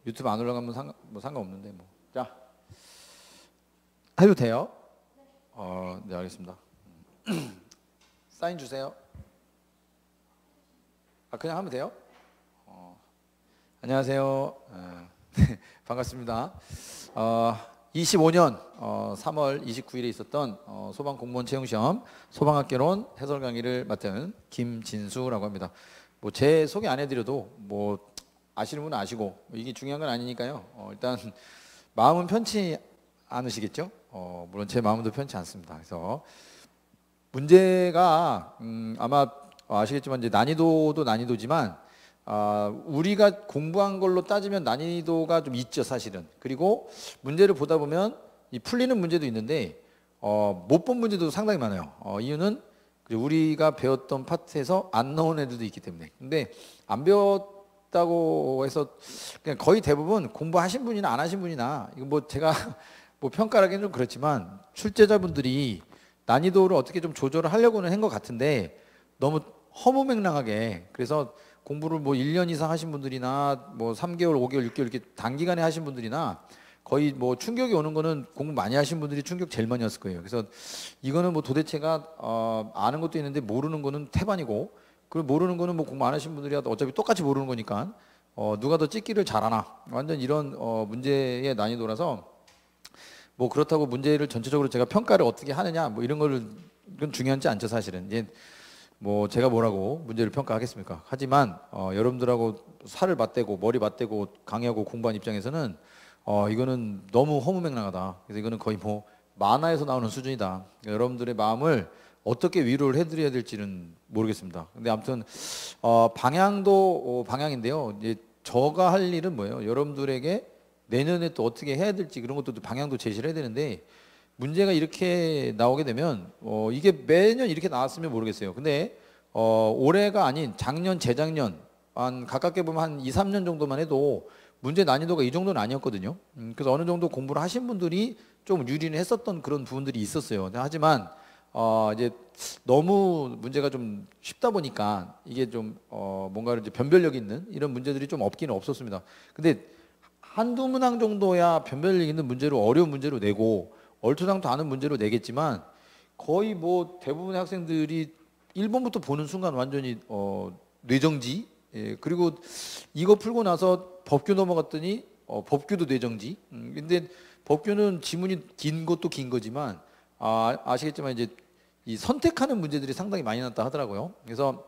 유튜브 안 올라가면 상관없는데 뭐. 자, 해도 돼요? 네, 알겠습니다. 사인 주세요. 그냥 하면 돼요? 안녕하세요. 반갑습니다. 25년 3월 29일에 있었던 소방 공무원 채용 시험 소방학개론 해설 강의를 맡은 김진수라고 합니다. 뭐 제 소개 안 해드려도 뭐 아시는 분은 아시고 이게 중요한 건 아니니까요. 일단 마음은 편치 않으시겠죠? 물론 제 마음도 편치 않습니다. 그래서 문제가 아마 아시겠지만 이제 난이도도 난이도지만 우리가 공부한 걸로 따지면 난이도가 좀 있죠, 사실은. 그리고 문제를 보다 보면 이 풀리는 문제도 있는데 못 본 문제도 상당히 많아요. 이유는 우리가 배웠던 파트에서 안 나온 애들도 있기 때문에. 근데 안 배웠다고 해서 그냥 거의 대부분 공부하신 분이나 안 하신 분이나 이거 뭐 제가 뭐 평가하기는 좀 그렇지만 출제자분들이 난이도를 어떻게 좀 조절을 하려고는 한 것 같은데 너무 허무맹랑하게, 그래서 공부를 뭐 1년 이상 하신 분들이나 뭐 3개월, 5개월, 6개월 이렇게 단기간에 하신 분들이나 거의 뭐 충격이 오는 거는 공부 많이 하신 분들이 충격 제일 많이 왔을 거예요. 그래서 이거는 뭐 도대체가 아는 것도 있는데 모르는 거는 태반이고, 그리고 모르는 거는 뭐 공부 안 하신 분들이 어차피 똑같이 모르는 거니까 누가 더 찍기를 잘하나, 완전 이런 문제의 난이도라서 뭐 그렇다고 문제를 전체적으로 제가 평가를 어떻게 하느냐 뭐 이런 거를 그건 중요하지 않죠, 사실은. 이제 뭐 제가 뭐라고 문제를 평가하겠습니까? 하지만 여러분들하고 살을 맞대고 머리 맞대고 강의하고 공부한 입장에서는 이거는 너무 허무맹랑하다. 그래서 이거는 거의 뭐 만화에서 나오는 수준이다. 여러분들의 마음을 어떻게 위로를 해드려야 될지는 모르겠습니다. 근데 아무튼 방향도 방향인데요. 이제 저가 할 일은 뭐예요? 여러분들에게 내년에 또 어떻게 해야 될지 그런 것도 방향도 제시를 해야 되는데, 문제가 이렇게 나오게 되면 이게 매년 이렇게 나왔으면 모르겠어요. 근데 올해가 아닌 작년, 재작년 한 가깝게 보면 한 2, 3년 정도만 해도 문제 난이도가 이 정도는 아니었거든요. 그래서 어느 정도 공부를 하신 분들이 좀 유리는 했었던 그런 부분들이 있었어요. 하지만 이제 너무 문제가 좀 쉽다 보니까 이게 좀 뭔가 이제 변별력 있는 이런 문제들이 좀 없기는 없었습니다. 근데 한두 문항 정도야 변별력 있는 문제로, 어려운 문제로 내고 얼토당토 않은 문제로 내겠지만 거의 뭐 대부분의 학생들이 1번부터 보는 순간 완전히 뇌정지. 예, 그리고 이거 풀고 나서 법규 넘어갔더니 법규도 뇌정지. 근데 법규는 지문이 긴 것도 긴 거지만 아시겠지만 이제 이 선택하는 문제들이 상당히 많이 났다 하더라고요. 그래서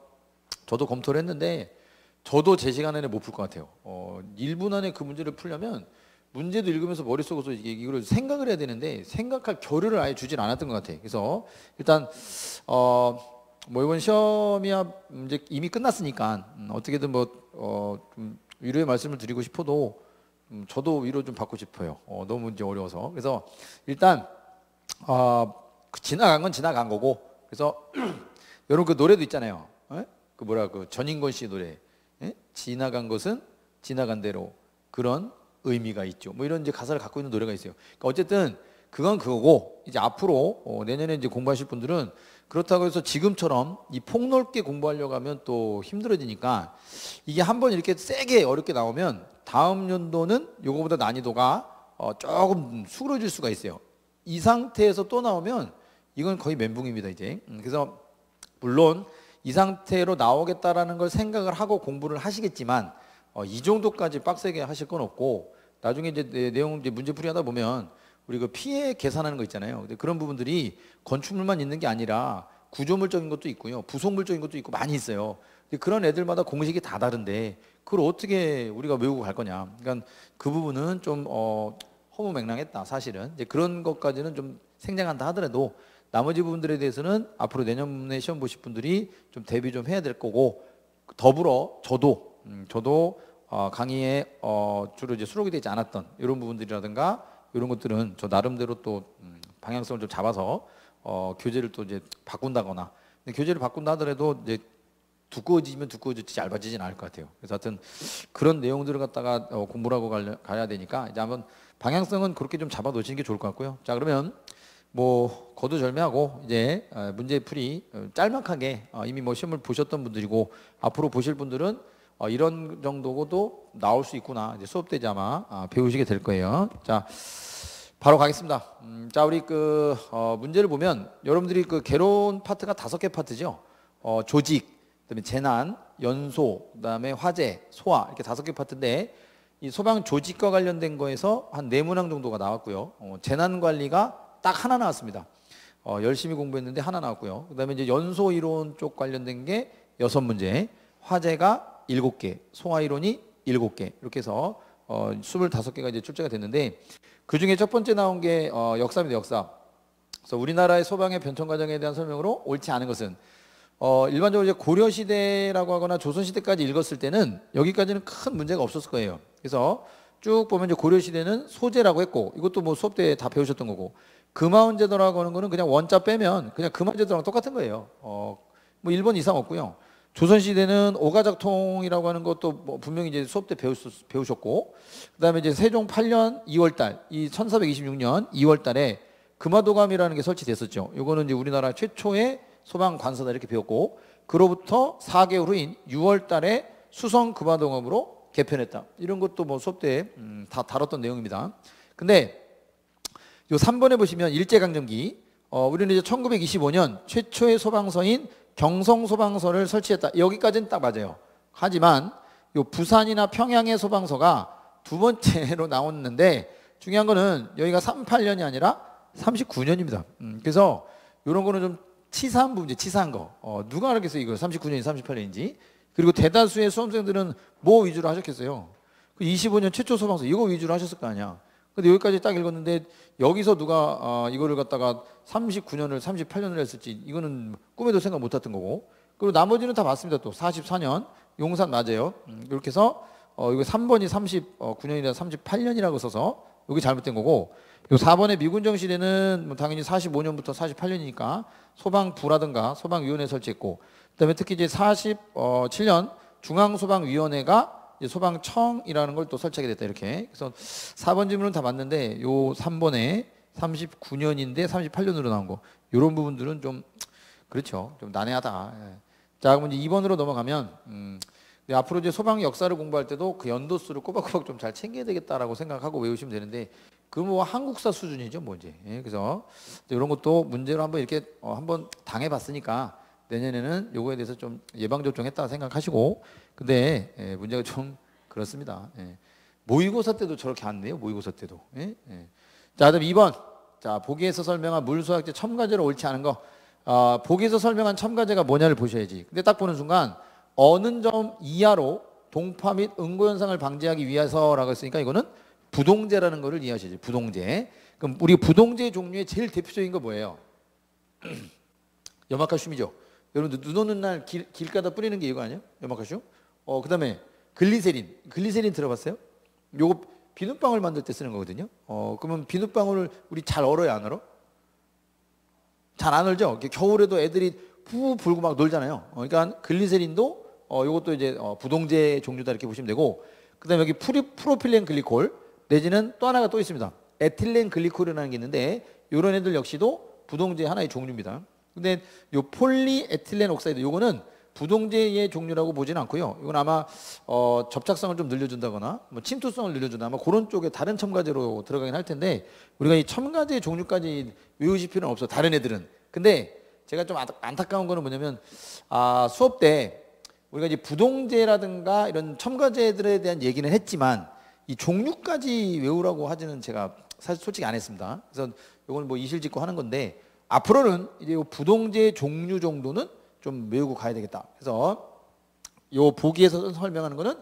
저도 검토를 했는데 저도 제 시간 안에 못 풀 것 같아요. 1분 안에 그 문제를 풀려면 문제도 읽으면서 머릿속에서 이걸 생각을 해야 되는데 생각할 겨를을 아예 주질 않았던 것 같아요. 그래서 일단 뭐 이번 시험이야 이제 이미 끝났으니까 어떻게든 좀 위로의 말씀을 드리고 싶어도 저도 위로 좀 받고 싶어요. 너무 이제 어려워서. 그래서 일단 지나간 건 지나간 거고, 그래서 여러분 그 노래도 있잖아요. 그 그 전인권 씨 노래. 지나간 것은 지나간 대로 그런 의미가 있죠. 뭐 이런 이제 가사를 갖고 있는 노래가 있어요. 그러니까 어쨌든 그건 그거고, 이제 앞으로 내년에 이제 공부하실 분들은 그렇다고 해서 지금처럼 이 폭넓게 공부하려고 하면 또 힘들어지니까 이게 한번 이렇게 세게 어렵게 나오면 다음 연도는 요거보다 난이도가 조금 수그러질 수가 있어요. 이 상태에서 또 나오면 이건 거의 멘붕입니다, 이제. 그래서 물론 이 상태로 나오겠다라는 걸 생각을 하고 공부를 하시겠지만 이 정도까지 빡세게 하실 건 없고, 나중에 이제 내용 이제 문제풀이 하다 보면 우리 그 피해 계산하는 거 있잖아요. 근데 그런 부분들이 건축물만 있는 게 아니라 구조물적인 것도 있고요, 부속물적인 것도 있고 많이 있어요. 근데 그런 애들마다 공식이 다 다른데 그걸 어떻게 우리가 외우고 갈 거냐. 그러니까 그 부분은 좀 허무맹랑했다, 사실은. 이제 그런 것까지는 좀 생략한다 하더라도 나머지 부분들에 대해서는 앞으로 내년에 시험 보실 분들이 좀 대비 좀 해야 될 거고, 더불어 저도 강의에 주로 이제 수록이 되지 않았던 이런 부분들이라든가 이런 것들은 저 나름대로 또 방향성을 좀 잡아서 교재를 또 이제 바꾼다거나, 근데 교재를 바꾼다 하더라도 이제 두꺼워지면 두꺼워지지 얇아지진 않을 것 같아요. 그래서 하여튼 그런 내용들을 갖다가 공부를 하고 가야 되니까 이제 한번 방향성은 그렇게 좀 잡아 놓으시는 게 좋을 것 같고요. 자, 그러면 뭐 거두절미하고 이제 문제풀이 짤막하게 이미 뭐 시험을 보셨던 분들이고 앞으로 보실 분들은 이런 정도도 나올 수 있구나. 이제 수업 때 아마 배우시게 될 거예요. 자, 바로 가겠습니다. 자, 우리 문제를 보면 여러분들이 개론 파트가 5개 파트죠. 조직, 그다음에 재난, 연소, 그다음에 화재, 소화 이렇게 5개 파트인데 이 소방 조직과 관련된 거에서 한 4문항 정도가 나왔고요. 재난 관리가 딱 하나 나왔습니다. 열심히 공부했는데 하나 나왔고요. 그다음에 이제 연소 이론 쪽 관련된 게 6문제, 화재가 7개, 소화 이론이 7개 이렇게 해서 25개가 이제 출제가 됐는데 그 중에 첫 번째 나온 게 역사입니다. 역사. 그래서 우리나라의 소방의 변천 과정에 대한 설명으로 옳지 않은 것은 일반적으로 이제 고려 시대라고 하거나 조선 시대까지 읽었을 때는 여기까지는 큰 문제가 없었을 거예요. 그래서 쭉 보면 이제 고려 시대는 소제라고 했고 이것도 뭐 수업 때 다 배우셨던 거고 금화원제도라고 하는 거는 그냥 원자 빼면 그냥 금화제도랑 똑같은 거예요. 뭐 1번 이상 없고요. 조선 시대는 오가작통이라고 하는 것도 뭐 분명히 이제 수업 때 배우셨고 그다음에 이제 세종 8년 2월 달, 이 1426년 2월 달에 금화도감이라는 게 설치됐었죠. 이거는 이제 우리나라 최초의 소방 관서다 이렇게 배웠고 그로부터 4개월 후인 6월 달에 수성 금화도감으로 개편했다. 이런 것도 뭐 수업 때 다 다뤘던 내용입니다. 근데 요 3번에 보시면 일제강점기 우리는 이제 1925년 최초의 소방서인 경성소방서를 설치했다. 여기까지는 딱 맞아요. 하지만 요 부산이나 평양의 소방서가 두 번째로 나왔는데 중요한 거는 여기가 38년이 아니라 39년입니다. 그래서 이런 거는 좀 치사한 부분이지, 치사한 거. 누가 알겠어요, 이거 39년인지 38년인지. 그리고 대다수의 수험생들은 뭐 위주로 하셨겠어요? 25년 최초 소방서 이거 위주로 하셨을 거 아니야. 근데 여기까지 딱 읽었는데 여기서 누가 이거를 갖다가 39년을 38년을 했을지 이거는 꿈에도 생각 못했던 거고 그리고 나머지는 다 맞습니다. 또 44년 용산 맞아요. 이렇게 해서 이거 3번이 39년이라 38년이라고 써서 여기 잘못된 거고 요 4번의 미군정 시대는 뭐 당연히 45년부터 48년이니까 소방부라든가 소방위원회 설치했고 그다음에 특히 이제 47년 중앙소방위원회가 소방청이라는 걸 또 설치하게 됐다 이렇게. 그래서 4번 질문은 다 맞는데 요 3번에 39년인데 38년으로 나온 거 이런 부분들은 좀 그렇죠. 좀 난해하다. 예. 자, 그럼 이제 2번으로 넘어가면 앞으로 이제 소방 역사를 공부할 때도 그 연도수를 꼬박꼬박 좀 잘 챙겨야 되겠다라고 생각하고 외우시면 되는데 그 뭐 한국사 수준이죠, 뭐 이제. 예. 그래서 이런 것도 문제로 한번 이렇게 한번 당해봤으니까 내년에는 요거에 대해서 좀 예방접종했다 생각하시고 근데 문제가 좀 그렇습니다. 모의고사 때도 저렇게 안 내요. 모의고사 때도. 자, 그다음 2번. 자, 보기에서 설명한 물수학제 첨가제로 옳지 않은 거. 보기에서 설명한 첨가제가 뭐냐를 보셔야지. 근데 딱 보는 순간 어느 점 이하로 동파 및 응고 현상을 방지하기 위해서라고 했으니까 이거는 부동제라는 거를 이해하셔야지. 부동제. 그럼 우리 부동제 종류의 제일 대표적인 거 뭐예요? 염화칼슘이죠. 여러분들 눈 오는 날 길가다 뿌리는 게 이거 아니에요? 염화칼슘? 그다음에 글리세린 들어봤어요? 요거 비눗방울 만들 때 쓰는 거거든요. 그러면 비눗방울을 우리 잘 얼어요, 안 얼어? 잘 안 얼죠? 겨울에도 애들이 푸 불고 막 놀잖아요. 그러니까 글리세린도 요것도 이제 부동제 종류다 이렇게 보시면 되고 그다음에 여기 프로필렌 글리콜 내지는 또 하나가 또 있습니다. 에틸렌 글리콜이라는 게 있는데 요런 애들 역시도 부동제 하나의 종류입니다. 근데 요 폴리에틸렌 옥사이드 요거는 부동제의 종류라고 보지는 않고요. 이건 아마 접착성을 좀 늘려준다거나 뭐 침투성을 늘려준다 아마 그런 쪽에 다른 첨가제로 들어가긴 할 텐데 우리가 이 첨가제 종류까지 외우실 필요는 없어. 다른 애들은. 근데 제가 좀 안타까운 거는 뭐냐면 수업 때 우리가 이제 부동제라든가 이런 첨가제들에 대한 얘기는 했지만 이 종류까지 외우라고 하지는 제가 사실 솔직히 안 했습니다. 그래서 이건 뭐 이실직고 하는 건데 앞으로는 이제 부동제 종류 정도는 좀 외우고 가야 되겠다. 그래서 요 보기에서 설명하는 거는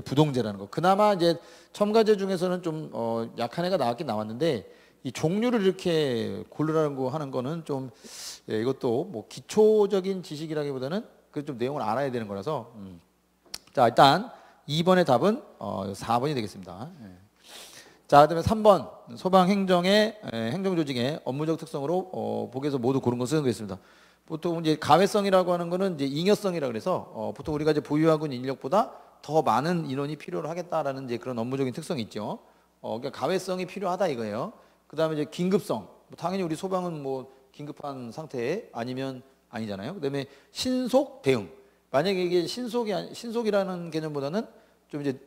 부동제라는 거. 그나마 이제 첨가제 중에서는 좀 약한 애가 나왔긴 나왔는데 이 종류를 이렇게 고르라는 거 하는 거는 좀 이것도 뭐 기초적인 지식이라기보다는 그 좀 내용을 알아야 되는 거라서 자, 일단 2번의 답은 4번이 되겠습니다. 자, 그다음에 3번 소방행정의 행정조직의 업무적 특성으로 보기에서 모두 고른 것은 되겠습니다. 보통 이제 가외성이라고 하는 거는 이제 잉여성이라 그래서 보통 우리가 이제 보유하고 있는 인력보다 더 많은 인원이 필요로 하겠다라는 이제 그런 업무적인 특성이 있죠. 그러니까 가외성이 필요하다 이거예요. 그다음에 이제 긴급성. 뭐 당연히 우리 소방은 뭐 긴급한 상태 아니면 아니잖아요. 그다음에 신속 대응. 만약에 이게 신속이라는 개념보다는 좀 이제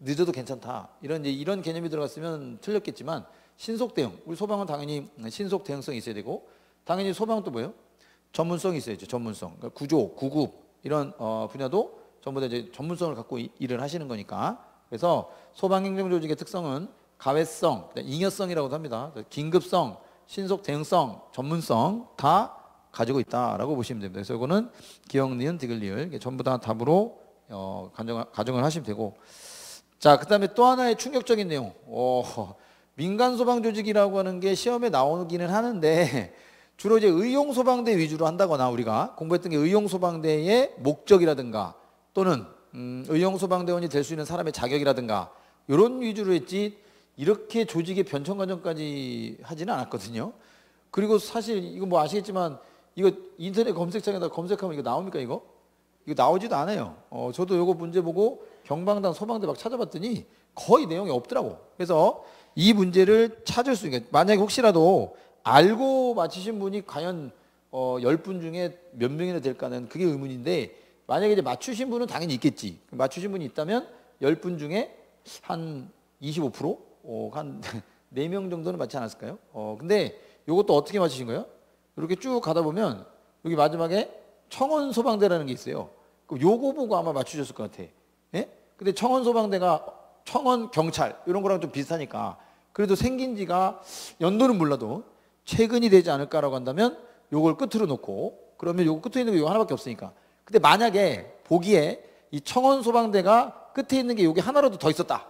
늦어도 괜찮다. 이런 개념이 들어갔으면 틀렸겠지만 신속 대응. 우리 소방은 당연히 신속 대응성이 있어야 되고 당연히 소방은 또 뭐예요? 전문성이 있어야죠. 전문성. 그러니까 구조, 구급 이런 분야도 전부 다 이제 전문성을 갖고 일을 하시는 거니까. 그래서 소방행정조직의 특성은 가외성, 잉여성이라고도 합니다. 긴급성, 신속 대응성, 전문성 다 가지고 있다라고 보시면 됩니다. 그래서 이거는 기역, 니은, 디귿, 리을 전부 다 답으로 가정을 하시면 되고. 자, 그다음에 또 하나의 충격적인 내용. 민간 소방 조직이라고 하는 게 시험에 나오기는 하는데 주로 이제 의용 소방대 위주로 한다거나 우리가 공부했던 게 의용 소방대의 목적이라든가 또는 의용 소방대원이 될 수 있는 사람의 자격이라든가 이런 위주로 했지 이렇게 조직의 변천 과정까지 하지는 않았거든요. 그리고 사실 이거 뭐 아시겠지만 이거 인터넷 검색창에다 검색하면 이거 나옵니까 이거? 이거 나오지도 않아요. 저도 이거 문제 보고 경방단 소방대 막 찾아봤더니 거의 내용이 없더라고. 그래서 이 문제를 찾을 수 있게 만약에 혹시라도 알고 맞히신 분이 과연 10분 중에 몇 명이나 될까는 그게 의문인데 만약에 이제 맞추신 분은 당연히 있겠지. 맞추신 분이 있다면 10분 중에 한 25%? 한 4명 정도는 맞지 않았을까요? 근데 이것도 어떻게 맞추신 거예요? 이렇게 쭉 가다 보면 여기 마지막에 청원 소방대라는 게 있어요. 그럼 요거 보고 아마 맞추셨을 것 같아. 예? 근데 청원 소방대가 청원 경찰 이런 거랑 좀 비슷하니까 그래도 생긴 지가 연도는 몰라도 최근이 되지 않을까라고 한다면 요걸 끝으로 놓고 그러면 요거 끝에 있는 게 요거 하나밖에 없으니까. 근데 만약에 보기에 이 청원 소방대가 끝에 있는 게 여기 하나라도 더 있었다.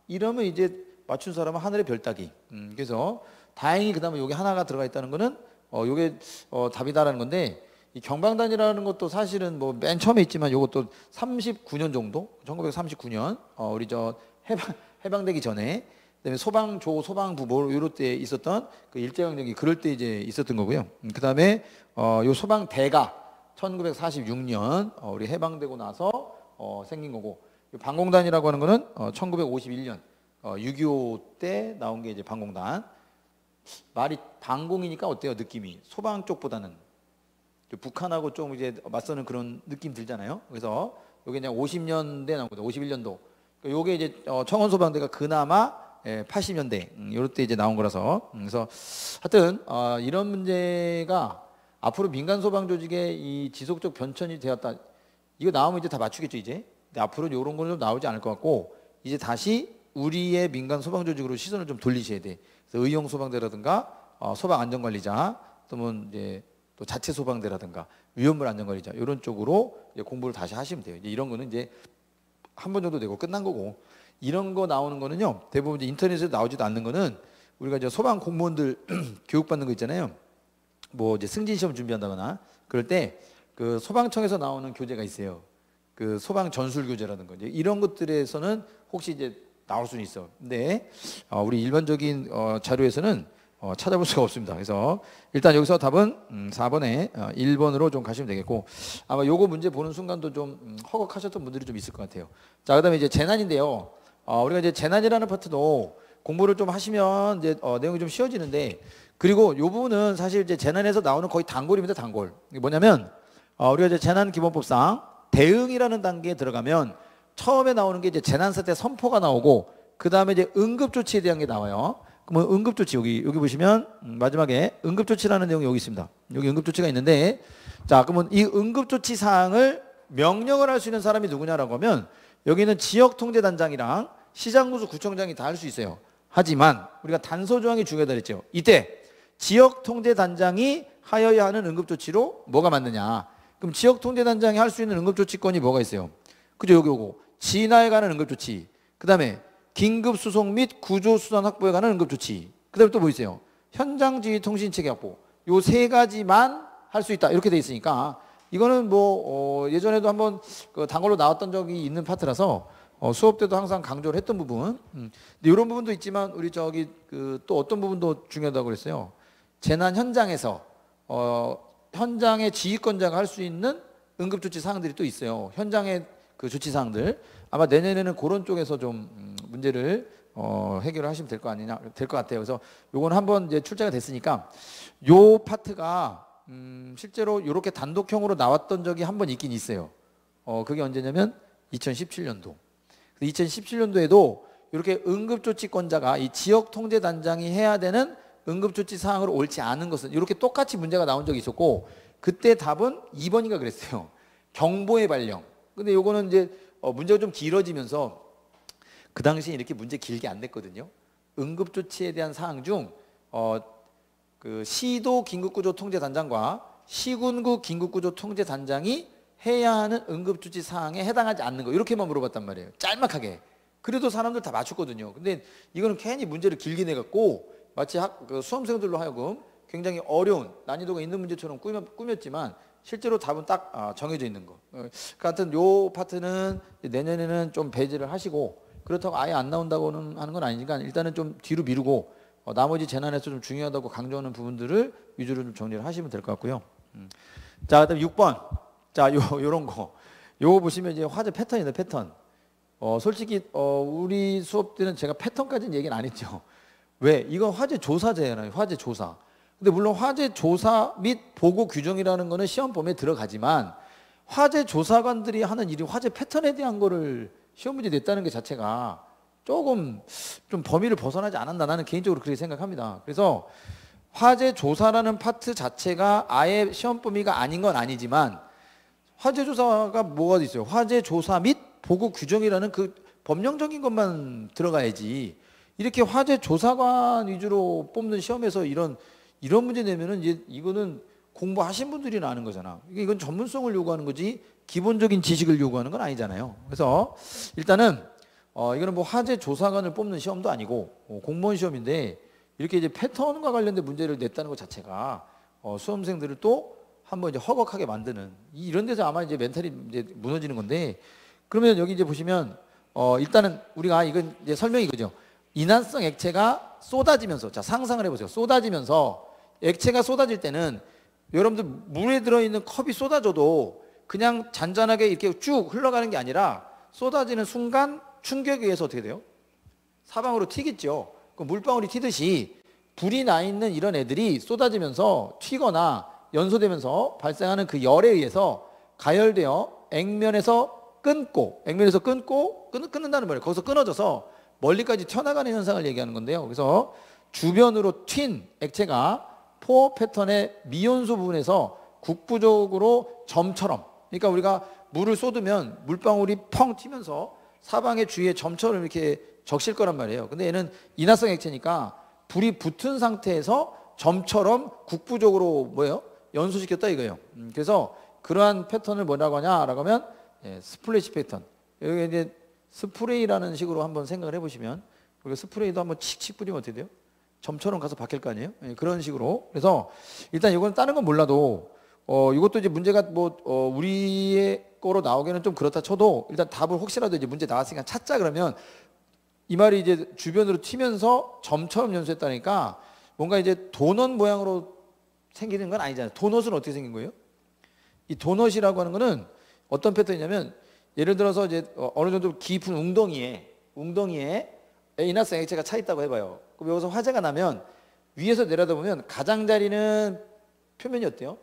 이러면 이제 맞춘 사람은 하늘의 별 따기. 그래서 다행히 그다음에 여기 하나가 들어가 있다는 거는 요게 답이다라는 건데 이 경방단이라는 것도 사실은 뭐 맨 처음에 있지만 요것도 39년 정도 1939년 우리 해방되기 전에 그다음에 소방조 소방부 뭐 요럴 때 있었던 그 일제강점기 그럴 때 이제 있었던 거고요. 그다음에 요 소방대가 1946년 우리 해방되고 나서 생긴 거고 요 방공단이라고 하는 거는 1951년 6.25 때 나온 게 이제 방공단. 말이 방공이니까 어때요? 느낌이 소방 쪽보다는 북한하고 좀 이제 맞서는 그런 느낌 들잖아요. 그래서 요게 그냥 50년대 나온 거죠. 51년도. 요게 이제 청원 소방대가 그나마 80년대 요럴 때 이제 나온 거라서 그래서 하여튼 이런 문제가 앞으로 민간 소방 조직의 이 지속적 변천이 되었다. 이거 나오면 이제 다 맞추겠죠 이제. 근데 앞으로 이런 거는 좀 나오지 않을 것 같고 이제 다시 우리의 민간 소방 조직으로 시선을 좀 돌리셔야 돼. 그래서 의용 소방대라든가 소방 안전관리자 또는 이제 또 자체 소방대라든가 위험물 안전관리자 이런 쪽으로 이제 공부를 다시 하시면 돼요. 이제 이런 거는 이제 한 번 정도 되고 끝난 거고 이런 거 나오는 거는요 대부분 이제 인터넷에 나오지도 않는 거는 우리가 이제 소방 공무원들 교육받는 거 있잖아요. 뭐 이제 승진 시험 준비한다거나 그럴 때 그 소방청에서 나오는 교재가 있어요. 그 소방 전술 교재라는 거 이제 이런 것들에서는 혹시 이제 나올 수는 있어. 근데 우리 일반적인 자료에서는 찾아볼 수가 없습니다. 그래서 일단 여기서 답은 4번에 1번으로 좀 가시면 되겠고 아마 요거 문제 보는 순간도 좀 허걱하셨던 분들이 좀 있을 것 같아요. 자, 그다음에 이제 재난인데요. 우리가 이제 재난이라는 파트도 공부를 좀 하시면 이제 내용이 좀 쉬워지는데 그리고 요 부분은 사실 이제 재난에서 나오는 거의 단골입니다. 단골. 이게 뭐냐면 우리가 이제 재난기본법상 대응이라는 단계에 들어가면 처음에 나오는 게 이제 재난사태 선포가 나오고 그 다음에 이제 응급조치에 대한 게 나와요. 그러면 응급조치 여기 보시면 마지막에 응급조치라는 내용이 여기 있습니다. 여기 응급조치가 있는데 자 그러면 이 응급조치 사항을 명령을 할 수 있는 사람이 누구냐라고 하면 여기는 지역통제단장이랑 시장군수 구청장이 다 할 수 있어요. 하지만 우리가 단서 조항이 중요하다 그랬죠. 이때 지역통제단장이 하여야 하는 응급조치로 뭐가 맞느냐. 그럼 지역통제단장이 할 수 있는 응급조치권이 뭐가 있어요. 그죠? 여기 오고 진화에 관한 응급조치 그 다음에 긴급수송 및 구조수단 확보에 관한 응급조치 그 다음에 또 뭐 있어요? 현장지휘 통신체계 확보 요 세 가지만 할 수 있다 이렇게 돼 있으니까 이거는 뭐 예전에도 한번 그 단골로 나왔던 적이 있는 파트라서 수업 때도 항상 강조를 했던 부분 근데 이런 부분도 있지만 우리 저기 그 또 어떤 부분도 중요하다고 그랬어요. 재난 현장에서 현장의 지휘권자가 할 수 있는 응급조치 사항들이 또 있어요. 현장의 그 조치 사항들 아마 내년에는 그런 쪽에서 좀 문제를 해결을 하시면 될 거 아니냐 될 것 같아요. 그래서 요건 한번 이제 출제가 됐으니까 요 파트가 실제로 이렇게 단독형으로 나왔던 적이 한 번 있긴 있어요. 그게 언제냐면 2017년도. 2017년도에도 이렇게 응급조치권자가 이 지역통제단장이 해야 되는 응급조치 사항으로 옳지 않은 것은 이렇게 똑같이 문제가 나온 적이 있었고, 그때 답은 2번인가 그랬어요. 경보의 발령. 근데 요거는 이제 문제가 좀 길어지면서 그 당시에 이렇게 문제 길게 안 냈거든요. 응급조치에 대한 사항 중 그 시도 긴급구조통제단장과 시군구 긴급구조통제단장이 해야 하는 응급조치 사항에 해당하지 않는 거, 이렇게만 물어봤단 말이에요. 짤막하게. 그래도 사람들 다 맞췄거든요. 근데 이거는 괜히 문제를 길게 내갖고 마치 그 수험생들로 하여금 굉장히 어려운 난이도가 있는 문제처럼 꾸몄지만 실제로 답은 딱 정해져 있는 거. 하여튼 요 파트는 내년에는 좀 배제를 하시고, 그렇다고 아예 안 나온다고는 하는 건 아니니까 일단은 좀 뒤로 미루고 나머지 재난에서 좀 중요하다고 강조하는 부분들을 위주로 좀 정리를 하시면 될 것 같고요. 자, 그다음 6번. 자, 요런 거. 요거 보시면 이제 화제 패턴이다, 패턴. 솔직히 우리 수업 때는 제가 패턴까지는 얘기는 안 했죠. 왜? 이건 화재 조사제잖아요. 화재 조사. 근데 물론 화재 조사 및 보고 규정이라는 거는 시험 범위에 들어가지만, 화재 조사관들이 하는 일이 화재 패턴에 대한 거를 시험 문제 냈다는 게 자체가 조금 좀 범위를 벗어나지 않았나, 나는 개인적으로 그렇게 생각합니다. 그래서 화재 조사라는 파트 자체가 아예 시험 범위가 아닌 건 아니지만, 화재 조사가 뭐가 있어요? 화재 조사 및 보고 규정이라는 그 법령적인 것만 들어가야지, 이렇게 화재 조사관 위주로 뽑는 시험에서 이런 문제 내면은 이제 이거는 공부하신 분들이나 아는 거잖아. 이건 전문성을 요구하는 거지 기본적인 지식을 요구하는 건 아니잖아요. 그래서 일단은 이거는 뭐 화재 조사관을 뽑는 시험도 아니고 공무원 시험인데, 이렇게 이제 패턴과 관련된 문제를 냈다는 것 자체가 수험생들을 또 한번 이제 허걱하게 만드는, 이런 데서 아마 이제 멘탈이 이제 무너지는 건데, 그러면 여기 이제 보시면 일단은 우리가 이건 이제 설명이 그죠. 인화성 액체가 쏟아지면서, 자 상상을 해보세요. 쏟아지면서, 액체가 쏟아질 때는 여러분들 물에 들어있는 컵이 쏟아져도 그냥 잔잔하게 이렇게 쭉 흘러가는 게 아니라, 쏟아지는 순간 충격에 의해서 어떻게 돼요? 사방으로 튀겠죠. 그 물방울이 튀듯이 불이 나 있는 이런 애들이 쏟아지면서 튀거나 연소되면서 발생하는 그 열에 의해서 가열되어 액면에서 끊는다는 말이에요. 거기서 끊어져서 멀리까지 튀어나가는 현상을 얘기하는 건데요. 그래서 주변으로 튄 액체가 포 패턴의 미온수 부분에서 국부적으로 점처럼, 그러니까 우리가 물을 쏟으면 물방울이 펑 튀면서 사방의 주위에 점처럼 이렇게 적실 거란 말이에요. 근데 얘는 인화성 액체니까 불이 붙은 상태에서 점처럼 국부적으로 뭐예요? 연소시켰다 이거예요. 그래서 그러한 패턴을 뭐라고 하냐라고 하면 스플래시 패턴. 여기 이제 스프레이라는 식으로 한번 생각을 해보시면, 우리가 스프레이도 한번 칙칙 뿌리면 어떻게 돼요? 점처럼 가서 박힐 거 아니에요? 그런 식으로. 그래서 일단 이건 다른 건 몰라도 이것도 이제 문제가 뭐 우리의 거로 나오기는 좀 그렇다 쳐도, 일단 답을 혹시라도 이제 문제 나왔으니까 찾자 그러면, 이 말이 이제 주변으로 튀면서 점처럼 연소했다니까 뭔가 이제 도넛 모양으로 생기는 건 아니잖아요. 도넛은 어떻게 생긴 거예요? 이 도넛이라고 하는 거는 어떤 패턴이냐면, 예를 들어서 이제 어느 정도 깊은 웅덩이에 인화성 액체가 차 있다고 해봐요. 그럼 여기서 화재가 나면 위에서 내려다보면 가장자리는 표면이 어때요?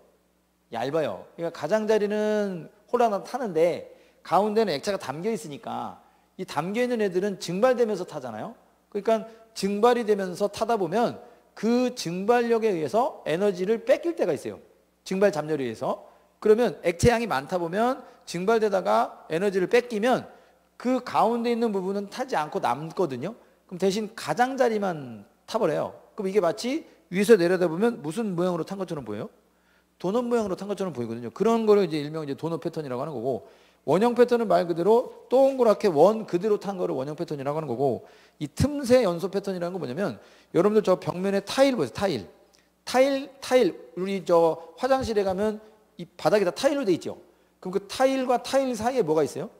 얇아요. 그러니까 가장자리는 홀라당 타는데 가운데는 액체가 담겨 있으니까, 이 담겨 있는 애들은 증발되면서 타잖아요. 그러니까 증발이 되면서 타다 보면 그 증발력에 의해서 에너지를 뺏길 때가 있어요. 증발 잠열에 의해서. 그러면 액체 양이 많다 보면 증발되다가 에너지를 뺏기면 그 가운데 있는 부분은 타지 않고 남거든요. 그럼 대신 가장자리만 타버려요. 그럼 이게 마치 위에서 내려다보면 무슨 모양으로 탄 것처럼 보여요? 도넛 모양으로 탄 것처럼 보이거든요. 그런 거를 이제 일명 이제 도넛 패턴이라고 하는 거고, 원형 패턴은 말 그대로 동그랗게 원 그대로 탄 거를 원형 패턴이라고 하는 거고, 이 틈새 연소 패턴이라는 건 뭐냐면, 여러분들 저 벽면에 타일 보세요. 타일. 우리 저 화장실에 가면 이 바닥이 다 타일로 돼 있죠. 그럼 그 타일과 타일 사이에 뭐가 있어요?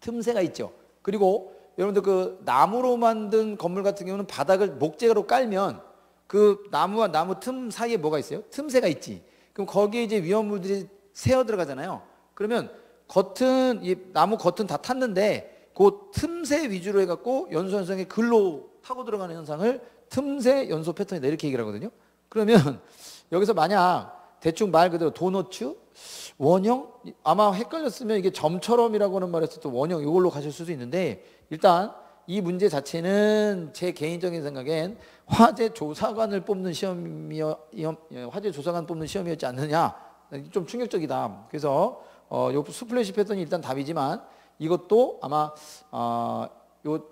틈새가 있죠. 그리고 여러분들 그 나무로 만든 건물 같은 경우는 바닥을 목재로 깔면 그 나무와 나무 틈 사이에 뭐가 있어요? 틈새가 있지. 그럼 거기에 이제 위험물들이 새어 들어가잖아요. 그러면 이 나무 겉은 다 탔는데 그 틈새 위주로 해갖고 연소 현상에 글로 타고 들어가는 현상을 틈새 연소 패턴이다 이렇게 얘기를 하거든요. 그러면 여기서 만약 대충 말 그대로 도너츠 원형 아마 헷갈렸으면 이게 점처럼이라고 하는 말에서 또 원형 이걸로 가실 수도 있는데 일단 이 문제 자체는 제 개인적인 생각엔 화재 조사관을 뽑는 화재 조사관 뽑는 시험이었지 않느냐. 좀 충격적이다. 그래서 요 스플래시 패턴이 일단 답이지만 이것도 아마 요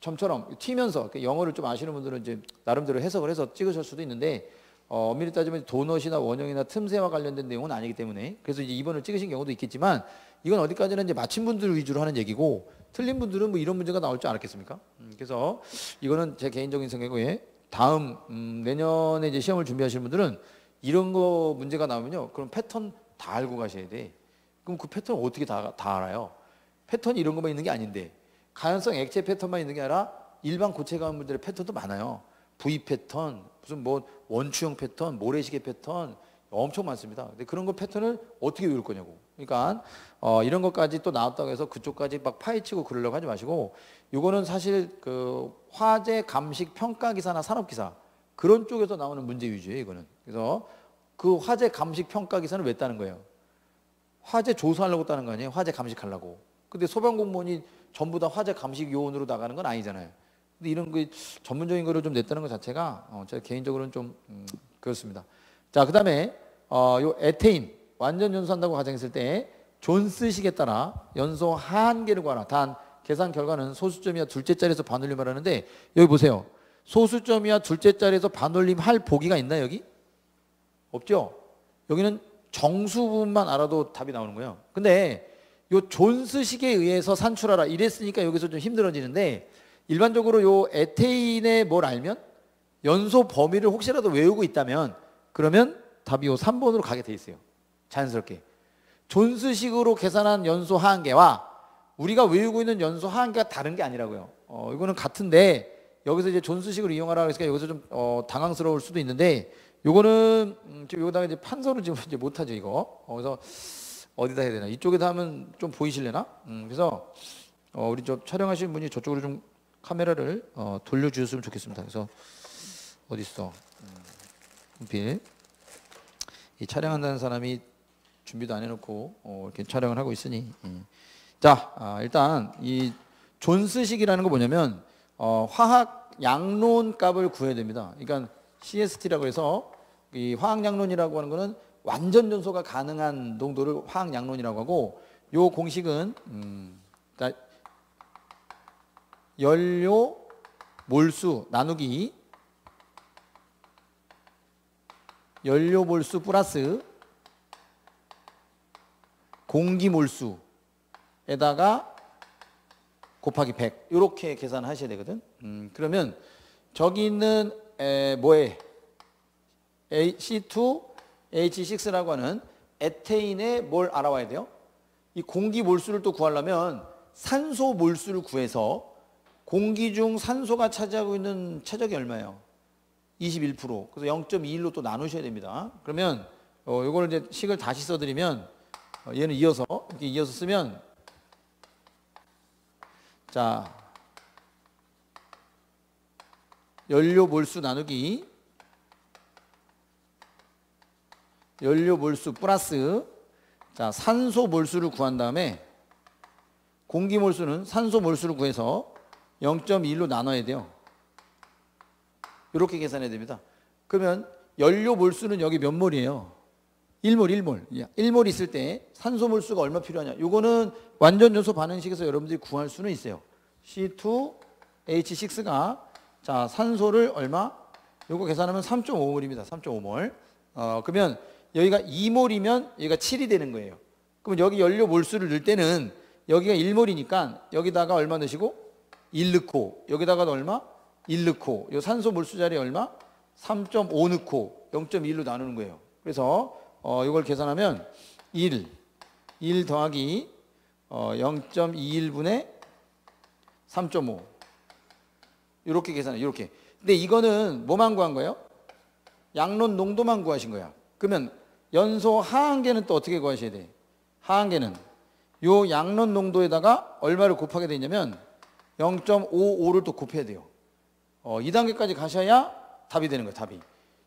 점처럼 튀면서 영어를 좀 아시는 분들은 이제 나름대로 해석을 해서 찍으실 수도 있는데 엄밀히 따지면 도넛이나 원형이나 틈새와 관련된 내용은 아니기 때문에 그래서 이제 2번을 찍으신 경우도 있겠지만 이건 어디까지나 이제 맞힌 분들 위주로 하는 얘기고 틀린 분들은 뭐 이런 문제가 나올 줄 알았겠습니까? 그래서 이거는 제 개인적인 생각에 다음 내년에 이제 시험을 준비하시는 분들은 이런 거 문제가 나오면요, 그럼 패턴 다 알고 가셔야 돼. 그럼 그 패턴 어떻게 다 알아요? 패턴이 이런 것만 있는 게 아닌데 가연성 액체 패턴만 있는 게 아니라 일반 고체 가물들의 패턴도 많아요. V 패턴, 무슨 뭐 원추형 패턴, 모래시계 패턴 엄청 많습니다. 근데 그런 거 패턴을 어떻게 외울 거냐고. 그러니까 이런 것까지 또 나왔다고 해서 그쪽까지 막 파헤치고 그러려고 하지 마시고 요거는 사실 그 화재 감식 평가 기사나 산업 기사 그런 쪽에서 나오는 문제 위주예요, 이거는. 그래서 그 화재 감식 평가 기사는 왜 따는 거예요? 화재 조사하려고 따는 거 아니에요? 화재 감식하려고. 근데 소방공무원이 전부 다 화재 감식 요원으로 나가는 건 아니잖아요. 근데 이런 그 전문적인 거를 좀 냈다는 것 자체가 제가 개인적으로는 좀 그렇습니다. 자, 그다음에 요 에테인 완전 연소한다고 가정했을 때 존스식에 따라 연소 한계를 구하라. 단 계산 결과는 소수점이야 둘째 자리에서 반올림을 하는데 여기 보세요. 소수점이야 둘째 자리에서 반올림 할 보기가 있나요, 여기? 없죠? 여기는 정수분만 알아도 답이 나오는 거예요. 근데 요 존스식에 의해서 산출하라 이랬으니까 여기서 좀 힘들어지는데 일반적으로 요 에테인의 뭘 알면 연소 범위를 혹시라도 외우고 있다면 그러면 답이 요 3번으로 가게 돼 있어요. 자연스럽게. 존스식으로 계산한 연소 한계와 우리가 외우고 있는 연소 한계가 다른 게 아니라고요. 이거는 같은데 여기서 이제 존스식으로 이용하라고 했으니까 여기서 좀 당황스러울 수도 있는데 요거는 지금 여기다가 이제 판서를 지금 이제 못하죠, 이거. 그래서 어디다 해야 되나? 이쪽에다 하면 좀 보이실래나? 그래서 우리 저 촬영하시는 분이 저쪽으로 좀 카메라를 돌려주셨으면 좋겠습니다. 그래서 어디 있어? 필. 이 촬영한다는 사람이 준비도 안 해놓고 이렇게 촬영을 하고 있으니. 자, 일단 이 존스식이라는 거 뭐냐면 화학 양론 값을 구해야 됩니다. 그러니까 CST라고 해서 이 화학 양론이라고 하는 거는 완전 연소가 가능한 농도를 화학 양론이라고 하고 요 공식은 연료 몰수 나누기 연료 몰수 플러스 공기 몰수에다가 곱하기 100 이렇게 계산하셔야 되거든. 그러면 저기 있는 뭐에 C2H6라고 하는 에테인의 뭘 알아와야 돼요? 이 공기 몰수를 또 구하려면 산소 몰수를 구해서 공기 중 산소가 차지하고 있는 최적이 얼마예요? 21%. 그래서 0.21로 또 나누셔야 됩니다. 그러면 이걸 이제 식을 다시 써드리면 얘는 이어서 이렇게 이어서 쓰면 자 연료 몰수 나누기 연료 몰수 플러스 자 산소 몰수를 구한 다음에 공기 몰수는 산소 몰수를 구해서 0.1로 나눠야 돼요. 이렇게 계산해야 됩니다. 그러면 연료 몰수는 여기 몇 몰이에요? 1몰. 1몰 있을 때 산소 몰수가 얼마 필요하냐? 이거는 완전 연소 반응식에서 여러분들이 구할 수는 있어요. C2H6가 자 산소를 얼마? 요거 계산하면 3.5몰입니다. 3.5몰. 그러면 여기가 2몰이면 여기가 7이 되는 거예요. 그럼 여기 연료 몰수를 넣을 때는 여기가 1몰이니까 여기다가 얼마 넣으시고 1 넣고 여기다가 얼마? 1 넣고 요 산소 몰수 자리 얼마? 3.5 넣고 0.1로 나누는 거예요. 그래서 이걸 계산하면 1 더하기 0.21분의 3.5 이렇게 계산해요. 이렇게. 근데 이거는 뭐만 구한 거예요? 양론 농도만 구하신 거야. 그러면 연소 하한계는 또 어떻게 구하셔야 돼? 하한계는 요 양론 농도에다가 얼마를 곱하게 되냐면 0.55를 또 곱해야 돼요. 2단계까지 가셔야 답이 되는 거예요. 답이.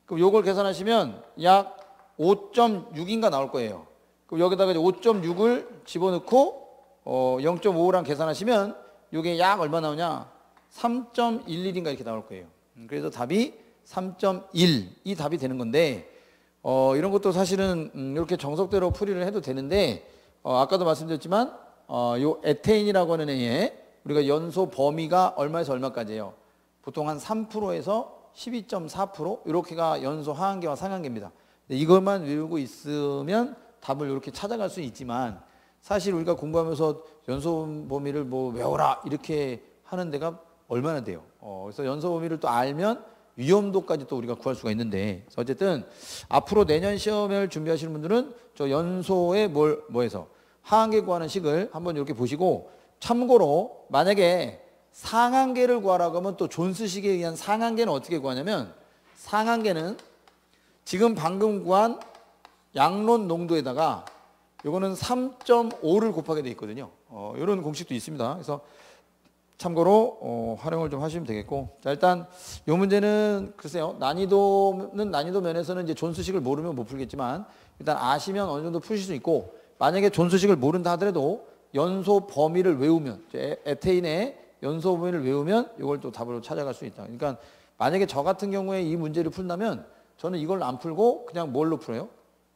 그럼 요걸 계산하시면 약 5.6인가 나올 거예요. 그럼 여기다가 5.6을 집어넣고 0.5랑 계산하시면 이게 약 얼마 나오냐? 3.11인가 이렇게 나올 거예요. 그래서 답이 3.1이 답이 되는 건데 이런 것도 사실은 이렇게 정석대로 풀이를 해도 되는데 아까도 말씀드렸지만 요 에테인이라고 하는 애에 우리가 연소 범위가 얼마에서 얼마까지예요? 보통 한 3%에서 12.4% 이렇게가 연소 하한계와 상한계입니다. 이것만 외우고 있으면 답을 이렇게 찾아갈 수 있지만 사실 우리가 공부하면서 연소 범위를 뭐 외워라 이렇게 하는 데가 얼마나 돼요. 그래서 연소 범위를 또 알면 위험도까지 또 우리가 구할 수가 있는데 어쨌든 앞으로 내년 시험을 준비하시는 분들은 저 연소의 뭐해서 하한계 구하는 식을 한번 이렇게 보시고 참고로 만약에 상한계를 구하라고 하면 또 존스식에 의한 상한계는 어떻게 구하냐면 상한계는 지금 방금 구한 양론 농도에다가 요거는 3.5를 곱하게 돼 있거든요. 이런 공식도 있습니다. 그래서 참고로 활용을 좀 하시면 되겠고 자 일단 이 문제는 글쎄요 난이도는 난이도 면에서는 이제 존스식을 모르면 못 풀겠지만 일단 아시면 어느 정도 푸실 수 있고 만약에 존스식을 모른다 하더라도 연소 범위를 외우면 에테인의 연소 범위를 외우면 이걸 또 답으로 찾아갈 수 있다. 그러니까 만약에 저 같은 경우에 이 문제를 풀다면 저는 이걸 안 풀고 그냥 뭘로 풀어요?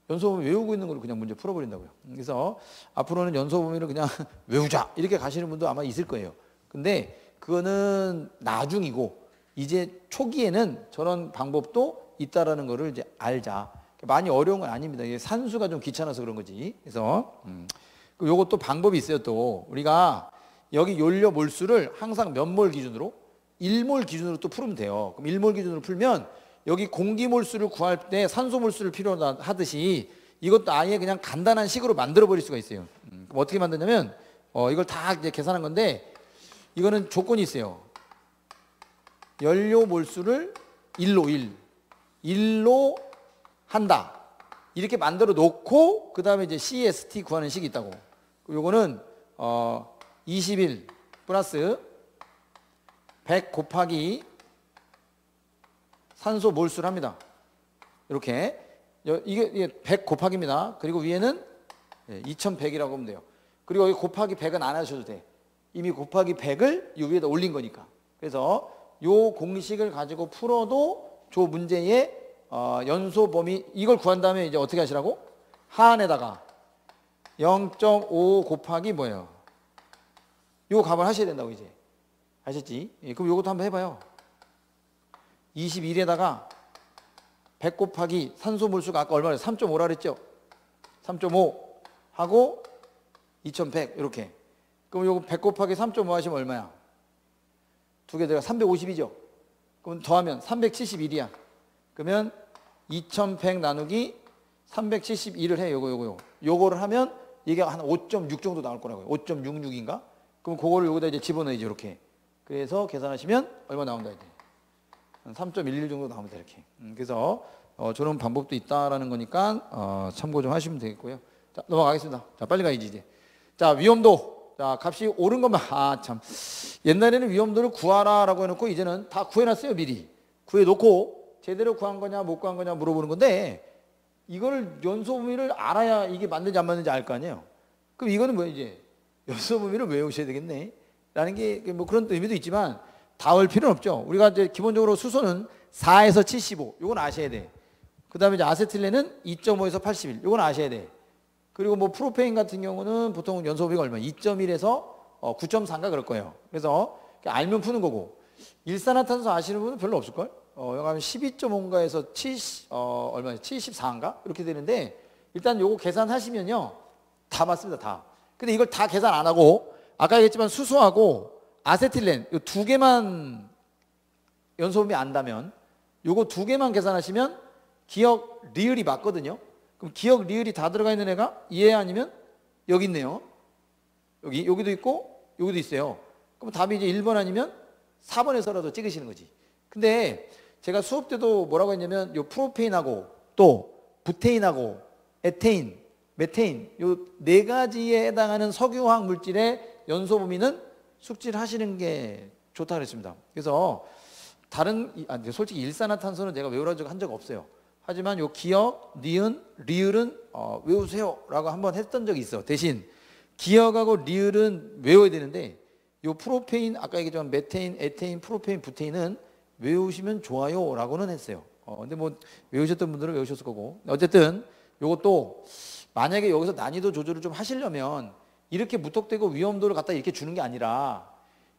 연소 범위 외우고 있는 걸로 그냥 문제 풀어버린다고요. 그래서 앞으로는 연소 범위를 그냥 외우자 이렇게 가시는 분도 아마 있을 거예요. 근데 그거는 나중이고 이제 초기에는 저런 방법도 있다라는 거를 이제 알자. 많이 어려운 건 아닙니다. 이게 산수가 좀 귀찮아서 그런 거지. 그래서 요것도 방법이 있어요. 또 우리가 여기 연료 몰수를 항상 몇 몰 기준으로 1몰 기준으로 또 풀면 돼요. 그럼 1몰 기준으로 풀면 여기 공기 몰수를 구할 때 산소 몰수를 필요로 하듯이 이것도 아예 그냥 간단한 식으로 만들어 버릴 수가 있어요. 그럼 어떻게 만드냐면 이걸 다 이제 계산한 건데 이거는 조건이 있어요. 연료 몰수를 1로 한다. 이렇게 만들어 놓고 그 다음에 이제 CST 구하는 식이 있다고. 요거는 21 플러스 100 곱하기 산소 몰수를 합니다. 이렇게 이게 100 곱하기입니다. 그리고 위에는 2100이라고 하면 돼요. 그리고 여기 곱하기 100은 안 하셔도 돼. 이미 곱하기 100을 이 위에다 올린 거니까. 그래서 요 공식을 가지고 풀어도 저 문제의 연소 범위 이걸 구한 다음에 이제 어떻게 하시라고? 하한에다가 0.5 곱하기 뭐예요? 요 값을 하셔야 된다고 이제. 아셨지? 그럼 요것도 한번 해봐요. 21에다가 100 곱하기 산소 몰수가 아까 얼마나 3.5라 그랬죠? 3.5 하고 2100 이렇게. 그럼 요거 100 곱하기 3.5 하시면 얼마야? 두 개 들어가 350이죠? 그럼 더하면 371이야. 그러면 2100 나누기 371을 해. 요거를 하면 이게 한 5.6 정도 나올 거라고요. 5.66인가? 그럼 그거를 여기다 이제 집어넣어야지 이렇게. 그래서 계산하시면 얼마 나온다 이제. 3.11 정도 나옵니다 이렇게. 그래서 저런 방법도 있다라는 거니까 참고 좀 하시면 되겠고요. 자 넘어가겠습니다. 자 빨리 가야지 이제. 자 위험도. 자 값이 오른 것만 참 옛날에는 위험도를 구하라라고 해놓고 이제는 다 구해놨어요. 미리 구해놓고 제대로 구한 거냐 못 구한 거냐 물어보는 건데 이거를 연소 범위를 알아야 이게 맞는지 안 맞는지 알 거 아니에요. 그럼 이거는 뭐야 이제 연소 범위를 외우셔야 되겠네 라는 게 뭐 그런 의미도 있지만 다 올 필요는 없죠. 우리가 이제 기본적으로 수소는 4에서 75 요건 아셔야 돼. 그 다음에 이제 아세틸렌은 2.5에서 81 요건 아셔야 돼. 그리고 뭐 프로페인 같은 경우는 보통 연소 범위가 얼마야? 2.1에서 9.4인가 그럴 거예요. 그래서 알면 푸는 거고 일산화탄소 아시는 분은 별로 없을걸? 여기 하면 12.5인가에서 74인가? 이렇게 되는데 일단 요거 계산하시면요 다 맞습니다. 다. 근데 이걸 다 계산 안 하고 아까 얘기했지만 수소하고 아세틸렌 요 두 개만 연소 범위 안다면 요거 두 개만 계산하시면 기억 리을이 맞거든요. 그럼 기억 리을이 다 들어가 있는 애가 얘 아니면 여기 있네요. 여기도 있고 여기도 있어요. 그럼 답이 이제 1번 아니면 4번에서라도 찍으시는 거지. 근데 제가 수업 때도 뭐라고 했냐면 요 프로페인하고 또 부테인하고 에테인, 메테인 요 네 가지에 해당하는 석유화학 물질의 연소 범위는 숙지를 하시는 게 좋다 그랬습니다. 그래서 다른 솔직히 일산화탄소는 제가 외우라 한 적 없어요. 하지만 요 기역, 니은, 리을은 외우세요라고 한번 했던 적이 있어. 대신 기역하고 리을은 외워야 되는데 요 프로페인 아까 얘기했지만 메테인, 에테인, 프로페인, 부테인은 외우시면 좋아요라고는 했어요. 근데 뭐 외우셨던 분들은 외우셨을 거고 어쨌든 요것도 만약에 여기서 난이도 조절을 좀 하시려면 이렇게 무턱대고 위험도를 갖다 이렇게 주는 게 아니라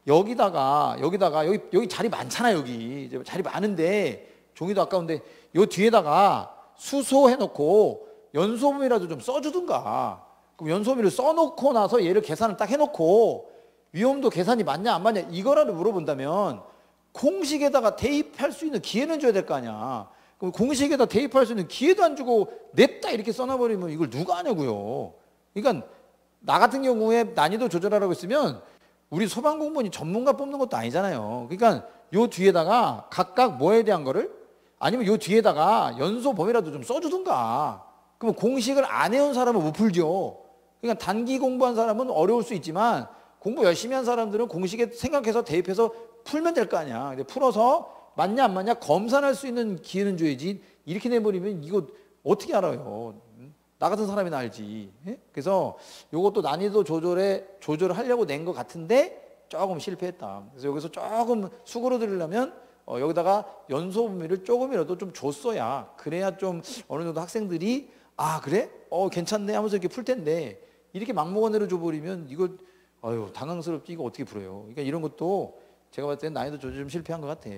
여기다가 여기 자리 많잖아. 여기 이제 자리 많은데 종이도 아까운데 요 뒤에다가 수소 해놓고 연소범위라도 좀 써주든가. 그럼 연소범위를 써놓고 나서 얘를 계산을 딱 해놓고 위험도 계산이 맞냐 안 맞냐 이거라도 물어본다면 공식에다가 대입할 수 있는 기회는 줘야 될 거 아니야. 그럼 공식에다 대입할 수 있는 기회도 안 주고 냅다 이렇게 써놔버리면 이걸 누가 하냐고요. 그러니까 나 같은 경우에 난이도 조절하라고 했으면 우리 소방공무원이 전문가 뽑는 것도 아니잖아요. 그러니까 요 뒤에다가 각각 뭐에 대한 거를 아니면 요 뒤에다가 연소 범위라도 좀 써주든가. 그러면 공식을 안 해온 사람은 못 풀죠. 그러니까 단기 공부한 사람은 어려울 수 있지만 공부 열심히 한 사람들은 공식에 생각해서 대입해서 풀면 될 거 아니야. 근데 풀어서 맞냐 안 맞냐 검사할 수 있는 기회는 줘야지. 이렇게 내버리면 이거 어떻게 알아요? 나 같은 사람이나 알지. 그래서 이것도 난이도 조절을 하려고 낸 것 같은데 조금 실패했다. 그래서 여기서 조금 수그러들려면 여기다가 연소 범위를 조금이라도 좀 줬어야 그래야 좀 어느 정도 학생들이 아 그래? 괜찮네 하면서 이렇게 풀 텐데 이렇게 막무가내로 줘버리면 이거 당황스럽지 이거 어떻게 풀어요? 그러니까 이런 것도 제가 봤을 때는 난이도 조절 좀 실패한 것 같아.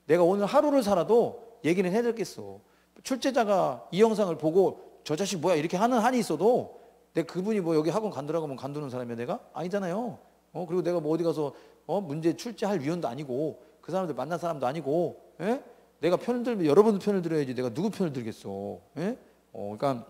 내가 오늘 하루를 살아도 얘기는 해줬겠어. 출제자가 이 영상을 보고 저 자식 뭐야 이렇게 하는 한이 있어도 내가 그분이 뭐 여기 학원 간두라고 하면 간두는 사람이야 내가? 아니잖아요. 그리고 내가 뭐 어디 가서 문제 출제할 위원도 아니고 그 사람들 만난 사람도 아니고 내가 편을 들면 여러분 편을 들어야지 내가 누구 편을 들겠어. 그러니까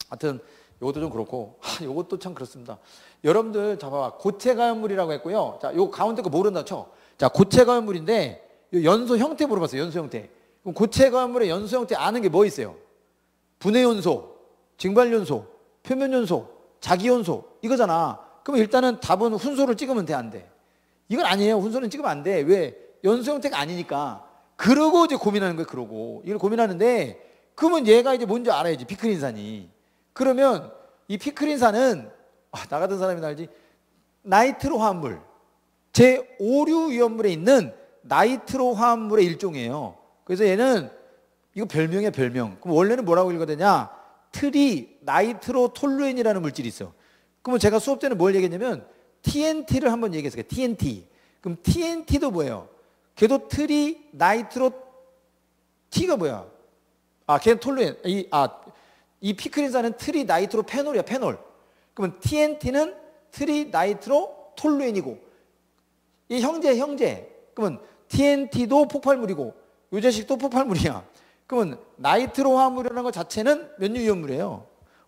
하여튼 이것도 좀 그렇고 이것도 참 그렇습니다. 여러분들 잡아봐. 고체가연물이라고 했고요. 자, 요 가운데 거 모른다 쳐. 자, 고체가연물인데 연소 형태 물어봤어요. 연소 형태. 그럼 고체가연물의 연소 형태 아는 게 뭐 있어요? 분해연소, 증발연소, 표면연소, 자기연소 이거잖아. 그럼 일단은 답은 훈소를 찍으면 돼, 안 돼? 이건 아니에요. 훈소는 찍으면 안 돼. 왜? 연소 형태가 아니니까. 그러고 이제 고민하는 거예요. 그러고 이걸 고민하는데 그러면 얘가 이제 뭔지 알아야지. 피크린산이. 그러면 이 피크린산은 나 같은 사람이나 알지. 나이트로 화합물, 제5류 위험물에 있는 나이트로 화합물의 일종이에요. 그래서 얘는 이거 별명이야 별명. 그럼 원래는 뭐라고 읽어야 되냐? 트리 나이트로 톨루엔이라는 물질이 있어. 그러면 제가 수업 때는 뭘 얘기했냐면 TNT를 한번 얘기했어요. TNT. 그럼 TNT도 뭐예요? 걔도 트리 나이트로 T가 뭐야? 걔는 톨루엔. 이 피크린산은 트리 나이트로 페놀이야 페놀. 그러면 TNT는 트리 나이트로 톨루엔이고 이 형제. 그러면 TNT도 폭발물이고 요 자식도 폭발물이야. 그러면 나이트로 화합물이라는 것 자체는 몇류 위험물이에요?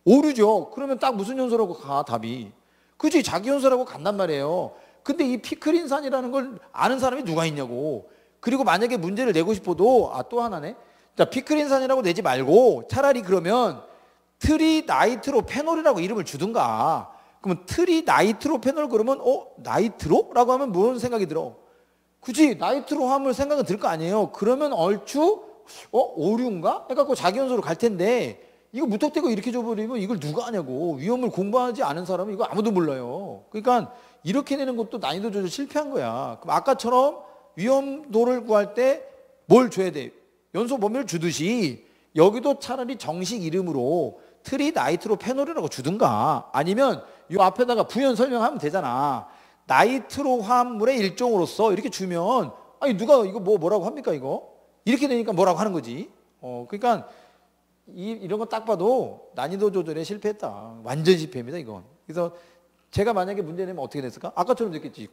5류죠. 그러면 딱 무슨 연소라고 가 답이? 그치 자기 연소라고 간단 말이에요. 근데 이 피크린산이라는 걸 아는 사람이 누가 있냐고. 그리고 만약에 문제를 내고 싶어도 또 하나네. 자 피크린산이라고 내지 말고 차라리 그러면 트리 나이트로 페놀이라고 이름을 주든가. 그러면 트리 나이트로 페놀 그러면 나이트로? 라고 하면 무슨 생각이 들어? 그치 나이트로 화합물 생각은 들 거 아니에요. 그러면 얼추 오류인가? 해갖고 자기 연소로 갈 텐데 이거 무턱대고 이렇게 줘버리면 이걸 누가 하냐고. 위험을 공부하지 않은 사람은 이거 아무도 몰라요. 그러니까 이렇게 내는 것도 난이도 조절 실패한 거야. 그럼 아까처럼 위험도를 구할 때 뭘 줘야 돼? 연소 범위를 주듯이 여기도 차라리 정식 이름으로 트리 나이트로 페놀이라고 주든가 아니면 이 앞에다가 부연 설명하면 되잖아. 나이트로 화합물의 일종으로서 이렇게 주면 누가 이거 뭐라고 합니까 이거? 이렇게 되니까 뭐라고 하는 거지. 그러니까 이런 거 딱 봐도 난이도 조절에 실패했다. 완전 실패입니다 이건. 그래서 제가 만약에 문제 내면 어떻게 됐을까? 아까처럼 됐겠지.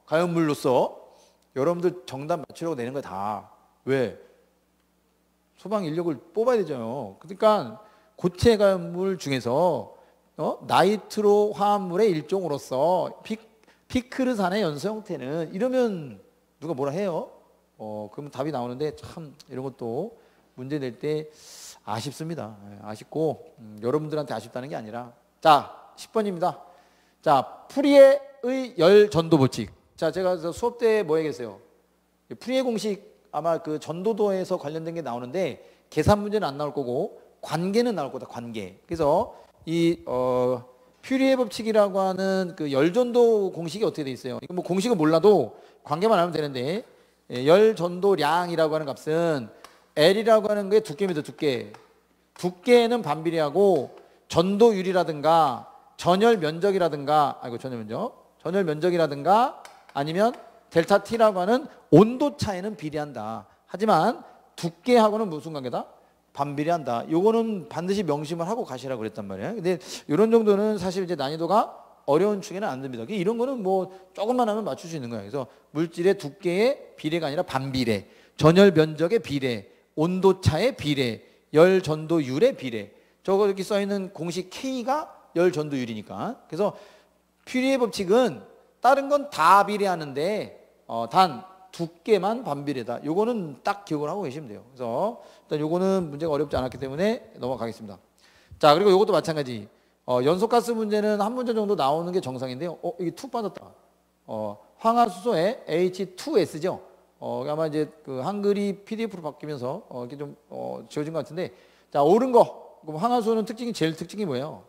가연물로서 여러분들 정답 맞추려고 내는 거야 다. 왜? 소방 인력을 뽑아야 되잖아요. 그러니까 고체 가연물 중에서 나이트로 화합물의 일종으로서 피크르산의 연소 형태는 이러면 누가 뭐라 해요? 그러면 답이 나오는데 참 이런 것도 문제 낼 때 아쉽습니다. 아쉽고 여러분들한테 아쉽다는 게 아니라 자 10번입니다. 자 프리에의 열 전도 법칙. 자 제가 수업 때 뭐 얘기했어요? 프리에 공식 아마 그 전도도에서 관련된 게 나오는데 계산 문제는 안 나올 거고 관계는 나올 거다. 관계. 그래서 이 퓨리의 법칙이라고 하는 그 열전도 공식이 어떻게 돼 있어요? 이거 뭐 공식은 몰라도 관계만 알면 되는데 열전도량이라고 하는 값은 L이라고 하는 게 두께입니다. 두께. 두께는 반비례하고 전도율이라든가 전열 면적이라든가 전열 면적이라든가 아니면 델타 T라고 하는 온도 차이는 비례한다. 하지만 두께하고는 무슨 관계다? 반비례한다. 요거는 반드시 명심을 하고 가시라고 그랬단 말이에요. 근데 이런 정도는 사실 이제 난이도가 어려운 축에는 안 듭니다. 이런 거는 뭐 조금만 하면 맞출 수 있는 거예요. 그래서 물질의 두께의 비례가 아니라 반비례, 전열 면적의 비례, 온도 차의 비례, 열 전도율의 비례. 저거 이렇게 써 있는 공식 K가 열 전도율이니까. 그래서 퓨리의 법칙은 다른 건 다 비례하는데 단 두께만 반비례다. 요거는 딱 기억을 하고 계시면 돼요. 그래서 일단 요거는 문제가 어렵지 않았기 때문에 넘어가겠습니다. 자, 그리고 요것도 마찬가지. 연소가스 문제는 한 문제 정도 나오는 게 정상인데요. 이게 2 빠졌다. 황화수소에 H2S죠. 아마 이제 그 한글이 PDF로 바뀌면서 이렇게 좀 지워진 것 같은데, 자, 옳은 거. 그럼 황화수소는 제일 특징이 뭐예요?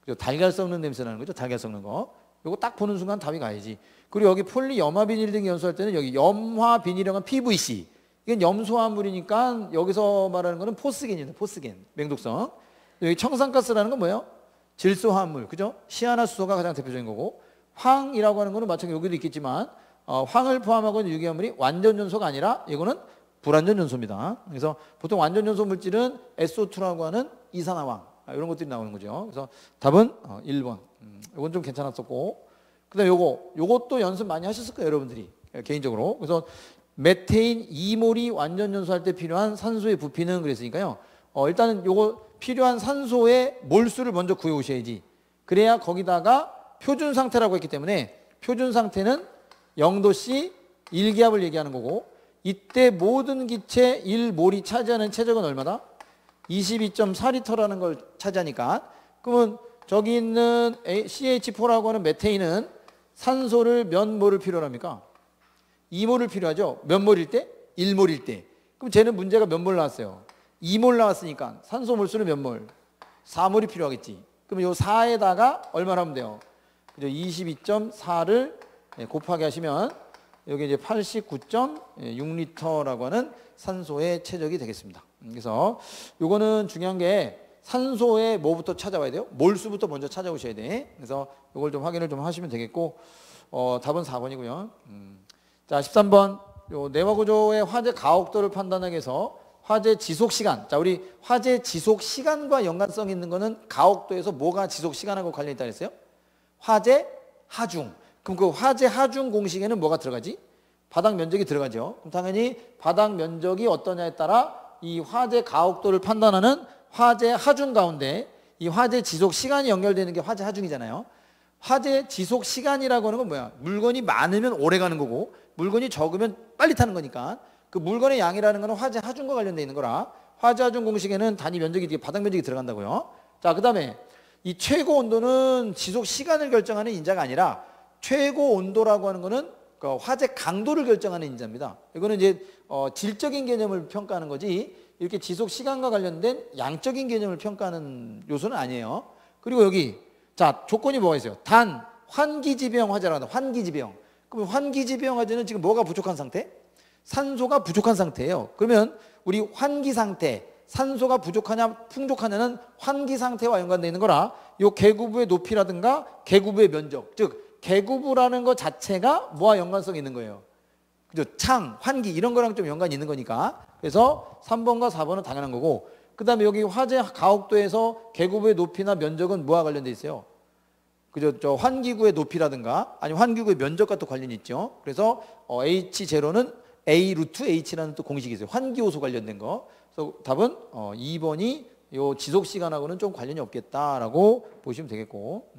그죠? 달걀 썩는 냄새 나는 거죠. 달걀 썩는 거. 요거 딱 보는 순간 답이 가야지. 그리고 여기 폴리염화비닐 등 연소할 때는 여기 염화비닐이라고 하면 PVC. 이건 염소화물이니까 여기서 말하는 거는 포스겐입니다. 포스겐. 맹독성. 여기 청산가스라는 건 뭐예요? 질소화합물. 그죠? 시아나수소가 가장 대표적인 거고, 황이라고 하는 거는 마찬가지로 여기도 있겠지만 황을 포함하고 있는 유기화물이 완전 연소가 아니라 이거는 불완전 연소입니다. 그래서 보통 완전 연소 물질은 SO2라고 하는 이산화황 이런 것들이 나오는 거죠. 그래서 답은 1번. 이건 좀 괜찮았었고, 그다음에 요것도 연습 많이 하셨을 거예요, 여러분들이 개인적으로. 그래서 메테인 2몰이 완전 연소할 때 필요한 산소의 부피는 그랬으니까요. 일단은 요거 필요한 산소의 몰수를 먼저 구해 오셔야지. 그래야 거기다가 표준 상태라고 했기 때문에 표준 상태는 0도씨 1기압을 얘기하는 거고, 이때 모든 기체 1몰이 차지하는 체적은 얼마다? 22.4리터라는 걸 차지하니까, 그러면 저기 있는 CH4라고 하는 메테인은 산소를 몇 몰을 필요로 합니까? 2몰을 필요하죠. 몇 몰일 때? 1몰일 때. 그럼 쟤는 문제가 몇 몰 나왔어요? 2몰 나왔으니까 산소 몰수는 몇 몰? 4몰이 필요하겠지. 그럼 요 4에다가 얼마나 하면 돼요? 22.4를 곱하기 하시면 여기 이제 89.6리터라고 하는 산소의 체적이 되겠습니다. 그래서 요거는 중요한 게 산소에 뭐부터 찾아와야 돼요? 몰수부터 먼저 찾아오셔야 돼. 그래서 요걸 좀 확인을 좀 하시면 되겠고, 답은 4번이고요. 자, 13번. 요 내화구조의 화재 가혹도를 판단하기 위해서 화재 지속 시간. 자, 우리 화재 지속 시간과 연관성 있는 거는 가혹도에서 뭐가 지속 시간하고 관련이 있다 그랬어요? 화재 하중. 그럼 그 화재 하중 공식에는 뭐가 들어가지? 바닥 면적이 들어가죠. 그럼 당연히 바닥 면적이 어떠냐에 따라 이 화재 가혹도를 판단하는 화재 하중 가운데 이 화재 지속 시간이 연결되는 게 화재 하중이잖아요. 화재 지속 시간이라고 하는 건 뭐야? 물건이 많으면 오래 가는 거고, 물건이 적으면 빨리 타는 거니까, 그 물건의 양이라는 거는 화재 하중과 관련되어 있는 거라 화재 하중 공식에는 단위 면적이 바닥 면적이 들어간다고요. 자, 그 다음에 이 최고 온도는 지속 시간을 결정하는 인자가 아니라 최고 온도라고 하는 거는 그 화재 강도를 결정하는 인자입니다. 이거는 이제 질적인 개념을 평가하는 거지 이렇게 지속 시간과 관련된 양적인 개념을 평가하는 요소는 아니에요. 그리고 여기 자, 조건이 뭐가 있어요? 단 환기지배형 화재라고 한다. 환기지배형. 그럼 환기지배형 화재는 지금 뭐가 부족한 상태? 산소가 부족한 상태예요. 그러면 우리 환기 상태, 산소가 부족하냐 풍족하냐는 환기 상태와 연관되어 있는 거라 이 계구부의 높이라든가 계구부의 면적, 즉 계구부라는 것 자체가 뭐와 연관성이 있는 거예요? 그죠? 창, 환기 이런 거랑 좀 연관이 있는 거니까. 그래서 3번과 4번은 당연한 거고, 그 다음에 여기 화재 가혹도에서 계구부의 높이나 면적은 뭐와 관련돼 있어요? 그죠? 저 환기구의 높이라든가 아니면 환기구의 면적과 또 관련이 있죠. 그래서 H0는 A 루트 H라는 또 공식이 있어요. 환기호소 관련된 거. 그래서 답은 2번이 요 지속 시간하고는 좀 관련이 없겠다라고 보시면 되겠고.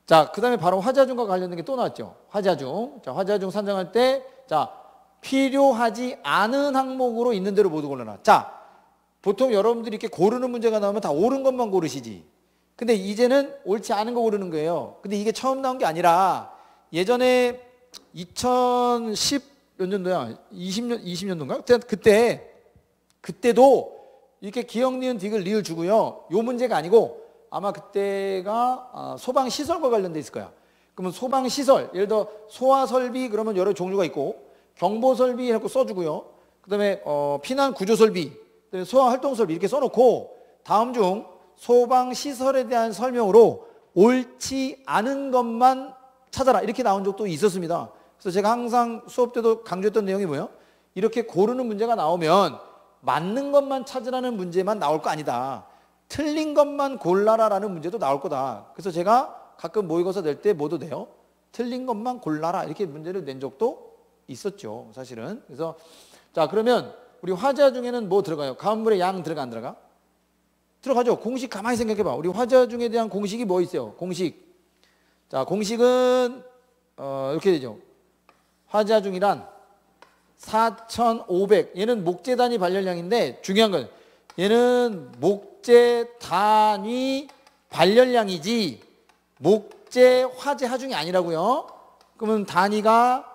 자, 그 다음에 바로 화재하중과 관련된 게 또 나왔죠. 화재하중. 자, 화재하중 산정할 때, 자, 필요하지 않은 항목으로 있는 대로 모두 골라라. 자, 보통 여러분들이 이렇게 고르는 문제가 나오면 다 옳은 것만 고르시지. 근데 이제는 옳지 않은 거 고르는 거예요. 근데 이게 처음 나온 게 아니라 예전에 2010 몇 년도야? 20년도인가? 그때도 이렇게 기역, 니은, 디귿, 리을 주고요. 요 문제가 아니고 아마 그때가 소방시설과 관련돼 있을 거야. 그러면 소방시설, 예를 들어 소화설비 그러면 여러 종류가 있고 경보설비 해놓고 써주고요. 그 다음에 피난구조설비, 그다음에 소화활동설비 이렇게 써놓고 다음 중 소방시설에 대한 설명으로 옳지 않은 것만 찾아라 이렇게 나온 적도 있었습니다. 그래서 제가 항상 수업 때도 강조했던 내용이 뭐예요? 이렇게 고르는 문제가 나오면 맞는 것만 찾으라는 문제만 나올 거 아니다. 틀린 것만 골라라라는 문제도 나올 거다. 그래서 제가 가끔 모의고사 낼 때 뭐도 돼요? 틀린 것만 골라라 이렇게 문제를 낸 적도 있었죠, 사실은. 그래서 자, 그러면 우리 화자 중에는 뭐 들어가요? 가운물에 양 들어가 안 들어가? 들어가죠. 공식 가만히 생각해 봐. 우리 화자 중에 대한 공식이 뭐 있어요? 공식. 자, 공식은 이렇게 되죠. 화자 중이란 4,500. 얘는 목재 단위 발열량인데 중요한 건 얘는 목재 단위 발열량이지 목재 화재 하중이 아니라고요. 그러면 단위가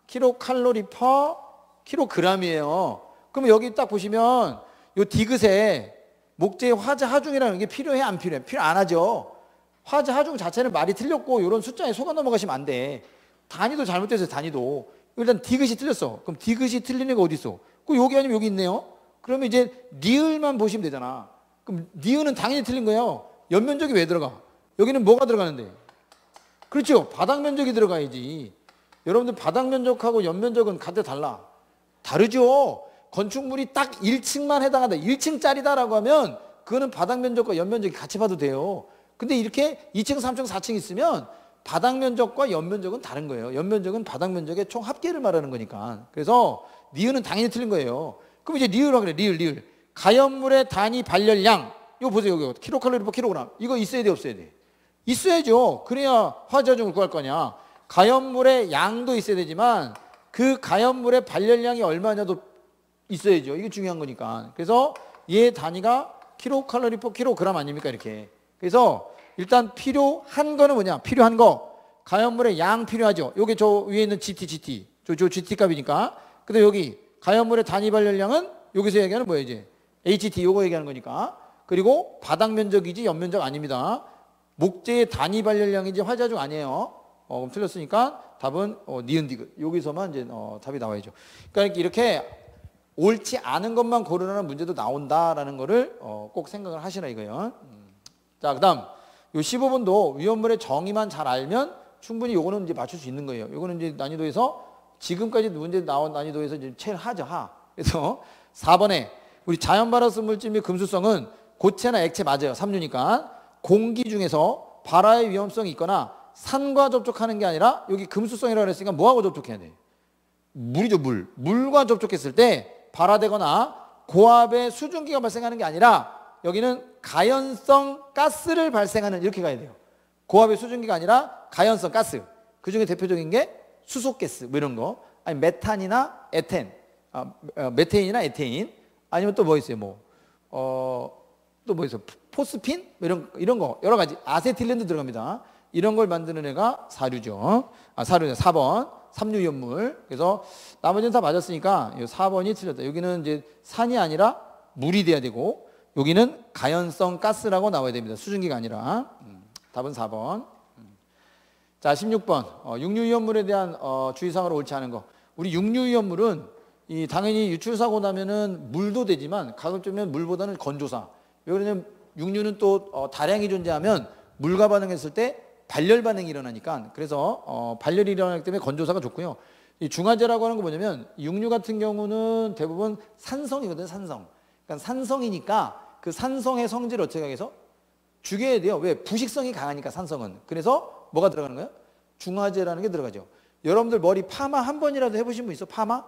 킬로칼로리 퍼 킬로그램이에요. 그러면 여기 딱 보시면 요 디귿에 목재 화재 하중이라는 게 필요해 안 필요해? 필요 안 하죠. 화재 하중 자체는 말이 틀렸고 이런 숫자에 속아 넘어가시면 안 돼. 단위도 잘못됐어요. 단위도. 일단 디귿이 틀렸어. 그럼 디귿이 틀린 애가 어디 있어? 그 여기 아니면 여기 있네요. 그러면 이제 리을만 보시면 되잖아. 그럼 리을은 당연히 틀린 거예요. 옆면적이 왜 들어가? 여기는 뭐가 들어가는데? 그렇죠. 바닥 면적이 들어가야지. 여러분들 바닥 면적하고 옆면적은 같아 달라. 다르죠. 건축물이 딱 1층만 해당한다. 1층짜리다라고 하면 그거는 바닥 면적과 옆면적이 같이 봐도 돼요. 근데 이렇게 2층, 3층, 4층 있으면 바닥 면적과 옆면적은 다른 거예요. 옆면적은 바닥 면적의 총 합계를 말하는 거니까. 그래서 리을은 당연히 틀린 거예요. 그럼 이제 리을하고 그래. 리을. 가연물의 단위 발열량. 이거 보세요. 여기 킬로칼로리 퍼 킬로그램. 이거 있어야 돼, 없어야 돼? 있어야죠. 그래야 화자중을 구할 거냐. 가연물의 양도 있어야 되지만 그 가연물의 발열량이 얼마냐도 있어야죠. 이게 중요한 거니까. 그래서 얘 단위가 킬로칼로리 퍼 킬로그램 아닙니까? 이렇게. 그래서 일단 필요한 거는 뭐냐? 필요한 거. 가연물의 양 필요하죠. 요게 저 위에 있는 GT. 저 GT 값이니까. 근데 여기 가연물의 단위 발열량은 여기서 얘기하는 뭐예요, 이제? HT 요거 얘기하는 거니까. 그리고 바닥 면적이지 옆 면적 아닙니다. 목재의 단위 발열량이지 화자중 아니에요. 그럼 틀렸으니까 답은 니은 디귿. 여기서만 이제 답이 나와야죠. 그러니까 이렇게 옳지 않은 것만 고르라는 문제도 나온다라는 거를 꼭 생각을 하시라 이거예요. 자, 그다음 요 15번도 위험물의 정의만 잘 알면 충분히 요거는 이제 맞출 수 있는 거예요. 요거는 이제 난이도에서 지금까지 문제 나온 난이도에서 이제 제일 하죠, 하. 그래서 4번에 우리 자연 발화성 물질 및 금수성은 고체나 액체 맞아요. 3류니까. 공기 중에서 발화의 위험성이 있거나 산과 접촉하는 게 아니라 여기 금수성이라고 그랬으니까 뭐하고 접촉해야 돼? 물이죠, 물. 물과 접촉했을 때 발화되거나 고압의 수증기가 발생하는 게 아니라 여기는 가연성 가스를 발생하는 이렇게 가야 돼요. 고압의 수증기가 아니라 가연성 가스. 그 중에 대표적인 게 수소가스 뭐 이런 거. 아니 메탄이나 에텐. 메테인이나 에테인. 아니면 또 뭐 있어요? 또 뭐 있어요? 포스핀? 이런 거 여러 가지. 아세틸렌도 들어갑니다. 이런 걸 만드는 애가 사류죠. 사류죠. 4번. 삼류연물. 그래서 나머지는 다 맞았으니까 4번이 틀렸다. 여기는 이제 산이 아니라 물이 돼야 되고 여기는 가연성 가스라고 나와야 됩니다. 수증기가 아니라. 답은 4번. 자, 16번. 육류위험물에 대한 주의사항으로 옳지 않은 거. 우리 육류위험물은 당연히 유출사고 나면은 물도 되지만 가급적이면 물보다는 건조사. 왜 그러냐면 육류는 또 다량이 존재하면 물과 반응했을 때 발열 반응이 일어나니까 그래서 발열이 일어나기 때문에 건조사가 좋고요. 이 중화제라고 하는 거 뭐냐면 육류 같은 경우는 대부분 산성이거든요. 산성. 그러니까 산성이니까 그 산성의 성질을 어떻게 해서 죽여야 돼요. 왜? 부식성이 강하니까 산성은. 그래서 뭐가 들어가는 거예요? 중화제라는 게 들어가죠. 여러분들 머리 파마 한 번이라도 해보신 분 있어? 파마?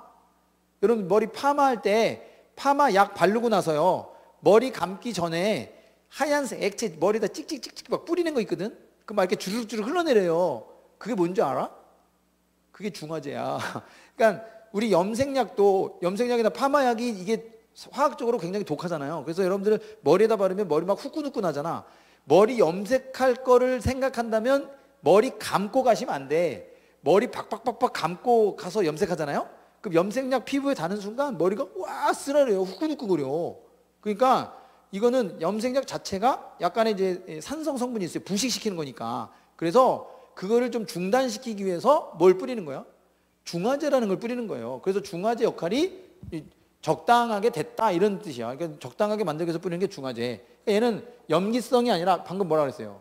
여러분 머리 파마할 때 파마 약 바르고 나서요. 머리 감기 전에 하얀색 액체 머리에다 찍찍찍찍 막 뿌리는 거 있거든. 그 막 이렇게 주르륵 흘러내려요. 그게 뭔지 알아? 그게 중화제야. 그러니까 우리 염색약이나 파마약이 이게 화학적으로 굉장히 독하잖아요. 그래서 여러분들 머리에다 바르면 머리 막 후끈후끈 하잖아. 머리 염색할 거를 생각한다면 머리 감고 가시면 안 돼. 머리 박박박박 감고 가서 염색하잖아요. 그 염색약 피부에 닿는 순간 머리가 와 쓰라려요. 후끈후끈거려. 그러니까 이거는 염색약 자체가 약간의 이제 산성 성분이 있어요. 부식시키는 거니까. 그래서 그거를 좀 중단시키기 위해서 뭘 뿌리는 거야? 중화제라는 걸 뿌리는 거예요. 그래서 중화제 역할이 적당하게 됐다 이런 뜻이야. 그러니까 적당하게 만들기 위해서 뿌리는 게 중화제. 얘는 염기성이 아니라 방금 뭐라 그랬어요?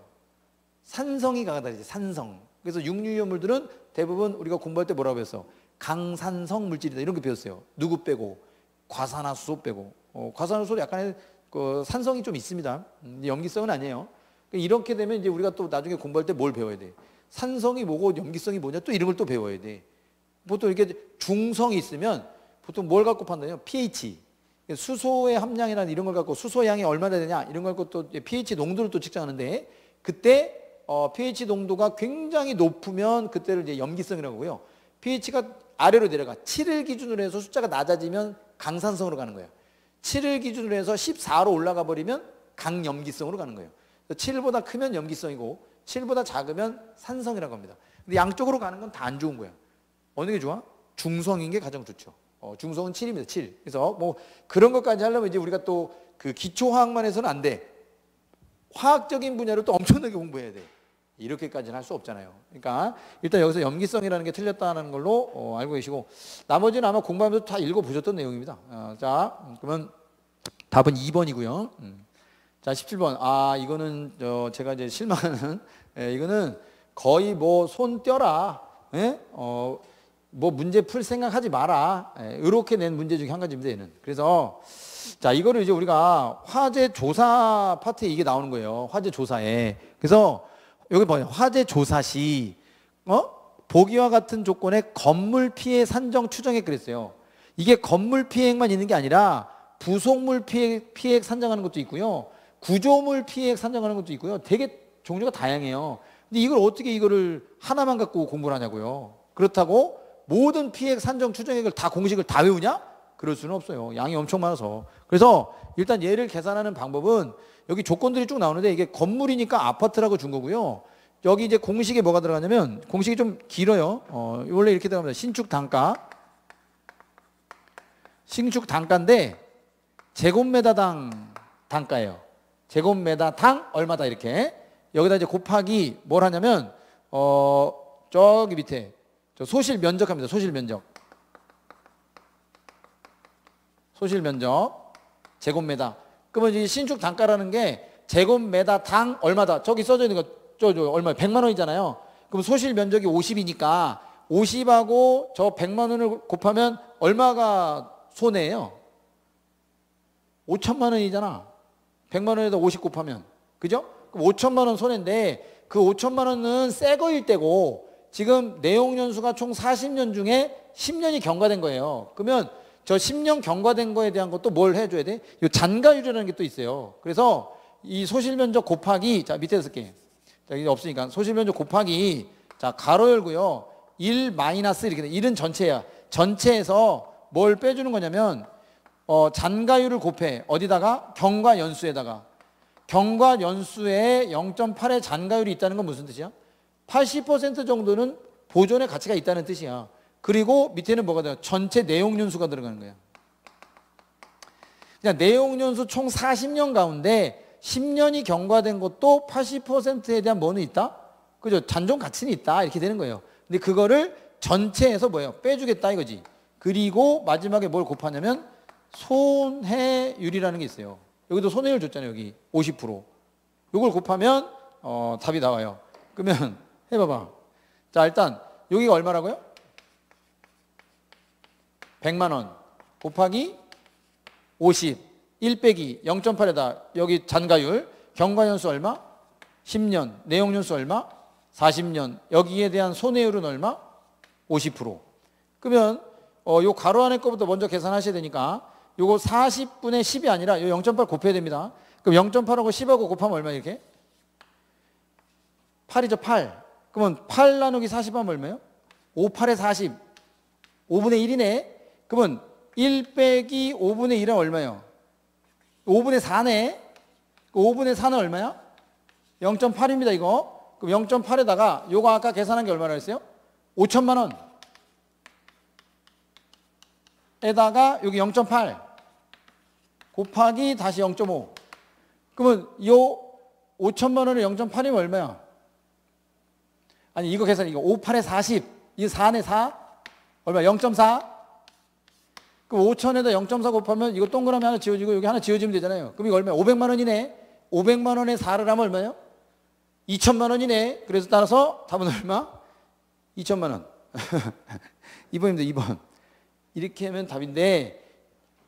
산성이 강하다. 산성. 그래서 육류유물들은 대부분 우리가 공부할 때 뭐라고 배웠어? 강산성 물질이다 이런 거 배웠어요. 누구 빼고? 과산화수소 빼고. 과산화수소 약간의 그 산성이 좀 있습니다. 염기성은 아니에요. 이렇게 되면 이제 우리가 또 나중에 공부할 때 뭘 배워야 돼? 산성이 뭐고 염기성이 뭐냐 또 이런 걸 또 배워야 돼. 보통 이렇게 중성이 있으면 보통 뭘 갖고 판단해요? pH. 수소의 함량이나 이런 걸 갖고 수소 양이 얼마나 되냐 이런 걸 갖고 또 pH 농도를 또 측정하는데 그때 pH 농도가 굉장히 높으면 그때를 이제 염기성이라고 하고요. pH가 아래로 내려가 7을 기준으로 해서 숫자가 낮아지면 강산성으로 가는 거예요. 7을 기준으로 해서 14로 올라가 버리면 강염기성으로 가는 거예요. 7보다 크면 염기성이고 7보다 작으면 산성이라고 합니다. 근데 양쪽으로 가는 건 다 안 좋은 거야. 어느 게 좋아? 중성인 게 가장 좋죠. 중성은 7입니다. 7. 그래서 뭐 그런 것까지 하려면 이제 우리가 또 그 기초화학만 해서는 안 돼. 화학적인 분야로 또 엄청나게 공부해야 돼. 이렇게까지는 할 수 없잖아요. 그러니까 일단 여기서 염기성이라는 게 틀렸다는 걸로 알고 계시고 나머지는 아마 공부하면서 다 읽어보셨던 내용입니다. 자, 그러면 답은 2번이고요. 자, 17번. 이거는 제가 이제 실망하는 이거는 거의 뭐 손 떼라. 예? 뭐 문제 풀 생각하지 마라. 이렇게 낸 문제 중에 한 가지입니다. 얘는. 그래서 자, 이거를 이제 우리가 화재 조사 파트에 이게 나오는 거예요. 화재 조사에. 그래서 여기 봐요. 화재 조사 시 보기와 같은 조건의 건물 피해 산정 추정액 그랬어요. 이게 건물 피해액만 있는 게 아니라 부속물 피해액 산정하는 것도 있고요. 구조물 피해액 산정하는 것도 있고요. 되게 종류가 다양해요. 근데 이걸 어떻게 이거를 하나만 갖고 공부를 하냐고요. 그렇다고 모든 피해액 산정 추정액을 다 공식을 다 외우냐? 그럴 수는 없어요. 양이 엄청 많아서. 그래서 일단 얘를 계산하는 방법은 여기 조건들이 쭉 나오는데 이게 건물이니까 아파트라고 준 거고요. 여기 이제 공식에 뭐가 들어가냐면 공식이 좀 길어요. 원래 이렇게 들어갑니다. 신축 단가. 신축 단가인데 제곱미터당 단가예요. 제곱미터당 얼마다 이렇게. 여기다 이제 곱하기 뭘 하냐면 저기 밑에 저 소실 면적합니다. 소실 면적. 소실 면적 제곱미터. 그러면 이 신축 단가라는 게 제곱미터당 얼마다. 저기 써져 있는 거 저 얼마 100만 원이잖아요. 그럼 소실 면적이 50이니까 50하고 저 100만 원을 곱하면 얼마가 손해예요? 5천만 원이잖아. 100만 원에다 50 곱하면. 그죠? 그럼 5천만 원 손해인데 그 5천만 원은 새 거일 때고 지금 내용연수가 총 40년 중에 10년이 경과된 거예요. 그러면 저 10년 경과된 거에 대한 것도 뭘 해줘야 돼? 이 잔가율이라는 게 또 있어요. 그래서 이 소실면적 곱하기, 자, 밑에 쓸게. 자, 이게 없으니까 소실면적 곱하기, 자, 가로 열고요. 1 마이너스 이렇게 돼. 1은 전체야. 전체에서 뭘 빼주는 거냐면, 잔가율을 곱해. 어디다가? 경과연수에다가. 경과연수에 0.8의 잔가율이 있다는 건 무슨 뜻이야? 80% 정도는 보존의 가치가 있다는 뜻이야. 그리고 밑에는 뭐가 돼요? 전체 내용연수가 들어가는 거야. 그냥 내용연수 총 40년 가운데 10년이 경과된 것도 80%에 대한 뭐는 있다? 그죠? 잔존 가치는 있다. 이렇게 되는 거예요. 근데 그거를 전체에서 뭐예요? 빼주겠다 이거지. 그리고 마지막에 뭘 곱하냐면 손해율이라는 게 있어요. 여기도 손해율 줬잖아요. 여기 50%. 이걸 곱하면 답이 나와요. 그러면 해봐봐. 자, 일단 여기가 얼마라고요? 100만 원 곱하기 50. 1 빼기 0.8에다 여기 잔가율. 경과연수 얼마? 10년. 내용연수 얼마? 40년. 여기에 대한 손해율은 얼마? 50%. 그러면 요 가로 안에 거부터 먼저 계산하셔야 되니까 요거 40분의 10이 아니라 요 0.8 곱해야 됩니다. 그럼 0.8하고 10하고 곱하면 얼마 이렇게? 8이죠, 8. 그러면 8 나누기 40 하면 얼마예요? 5, 8에 40. 5분의 1이네. 그러면 1 빼기 5분의 1은 얼마예요? 5분의 4네. 5분의 4는 얼마야? 0.8입니다, 이거. 그럼 0.8에다가 요거 아까 계산한 게 얼마나 했어요? 5천만 원. 에다가 여기 0.8 곱하기 다시 0.5. 그러면 요 5천만 원에 0.8이면 얼마야? 아니 이거 계산 이거 58에 40. 이거 4네 4. 얼마? 0.4. 그럼 5천에다 0.4 곱하면 이거 동그라미 하나 지워지고 여기 하나 지워지면 되잖아요. 그럼 이거 얼마야? 500만 원이네. 500만 원에 4를 하면 얼마예요? 2천만 원이네. 그래서 따라서 답은 얼마? 2천만 원. 2번입니다. 2번. 이렇게 하면 답인데,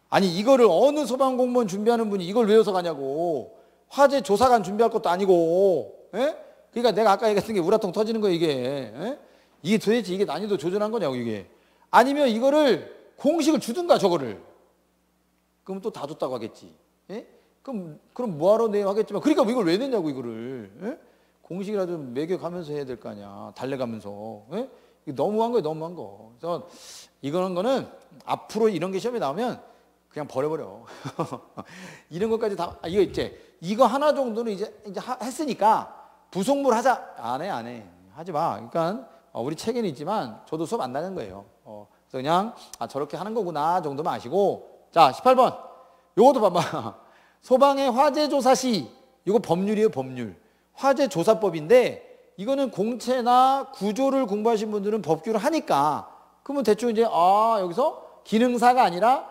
아니 이거를 어느 소방공무원 준비하는 분이 이걸 외워서 가냐고. 화재 조사관 준비할 것도 아니고. 에? 그러니까 내가 아까 얘기했던 게 우라통 터지는 거예요 이게. 에? 이게 도대체 이게 난이도 조절한 거냐고 이게. 아니면 이거를 공식을 주든가 저거를. 그럼 또 다 줬다고 하겠지. 에? 그럼 뭐하러 내요 하겠지만, 그러니까 이걸 왜 냈냐고 이거를. 에? 공식이라도 매겨가면서 해야 될 거 아니야. 달래가면서. 에? 이거 너무한 거예요, 너무한 거. 그래서 이거는 앞으로 이런 게 시험에 나오면 그냥 버려버려. 이런 것까지 다, 이거 하나 정도는 이제 했으니까 부속물 하자. 안 해. 하지 마. 그러니까 우리 책에는 있지만 저도 수업 안 나는 거예요. 그래서 그냥 저렇게 하는 거구나 정도만 아시고. 자, 18번. 요것도 봐봐. 소방의 화재조사 시, 이거 법률이에요, 법률. 화재조사법인데 이거는 공채나 구조를 공부하신 분들은 법규를 하니까, 그러면 대충 이제 여기서 기능사가 아니라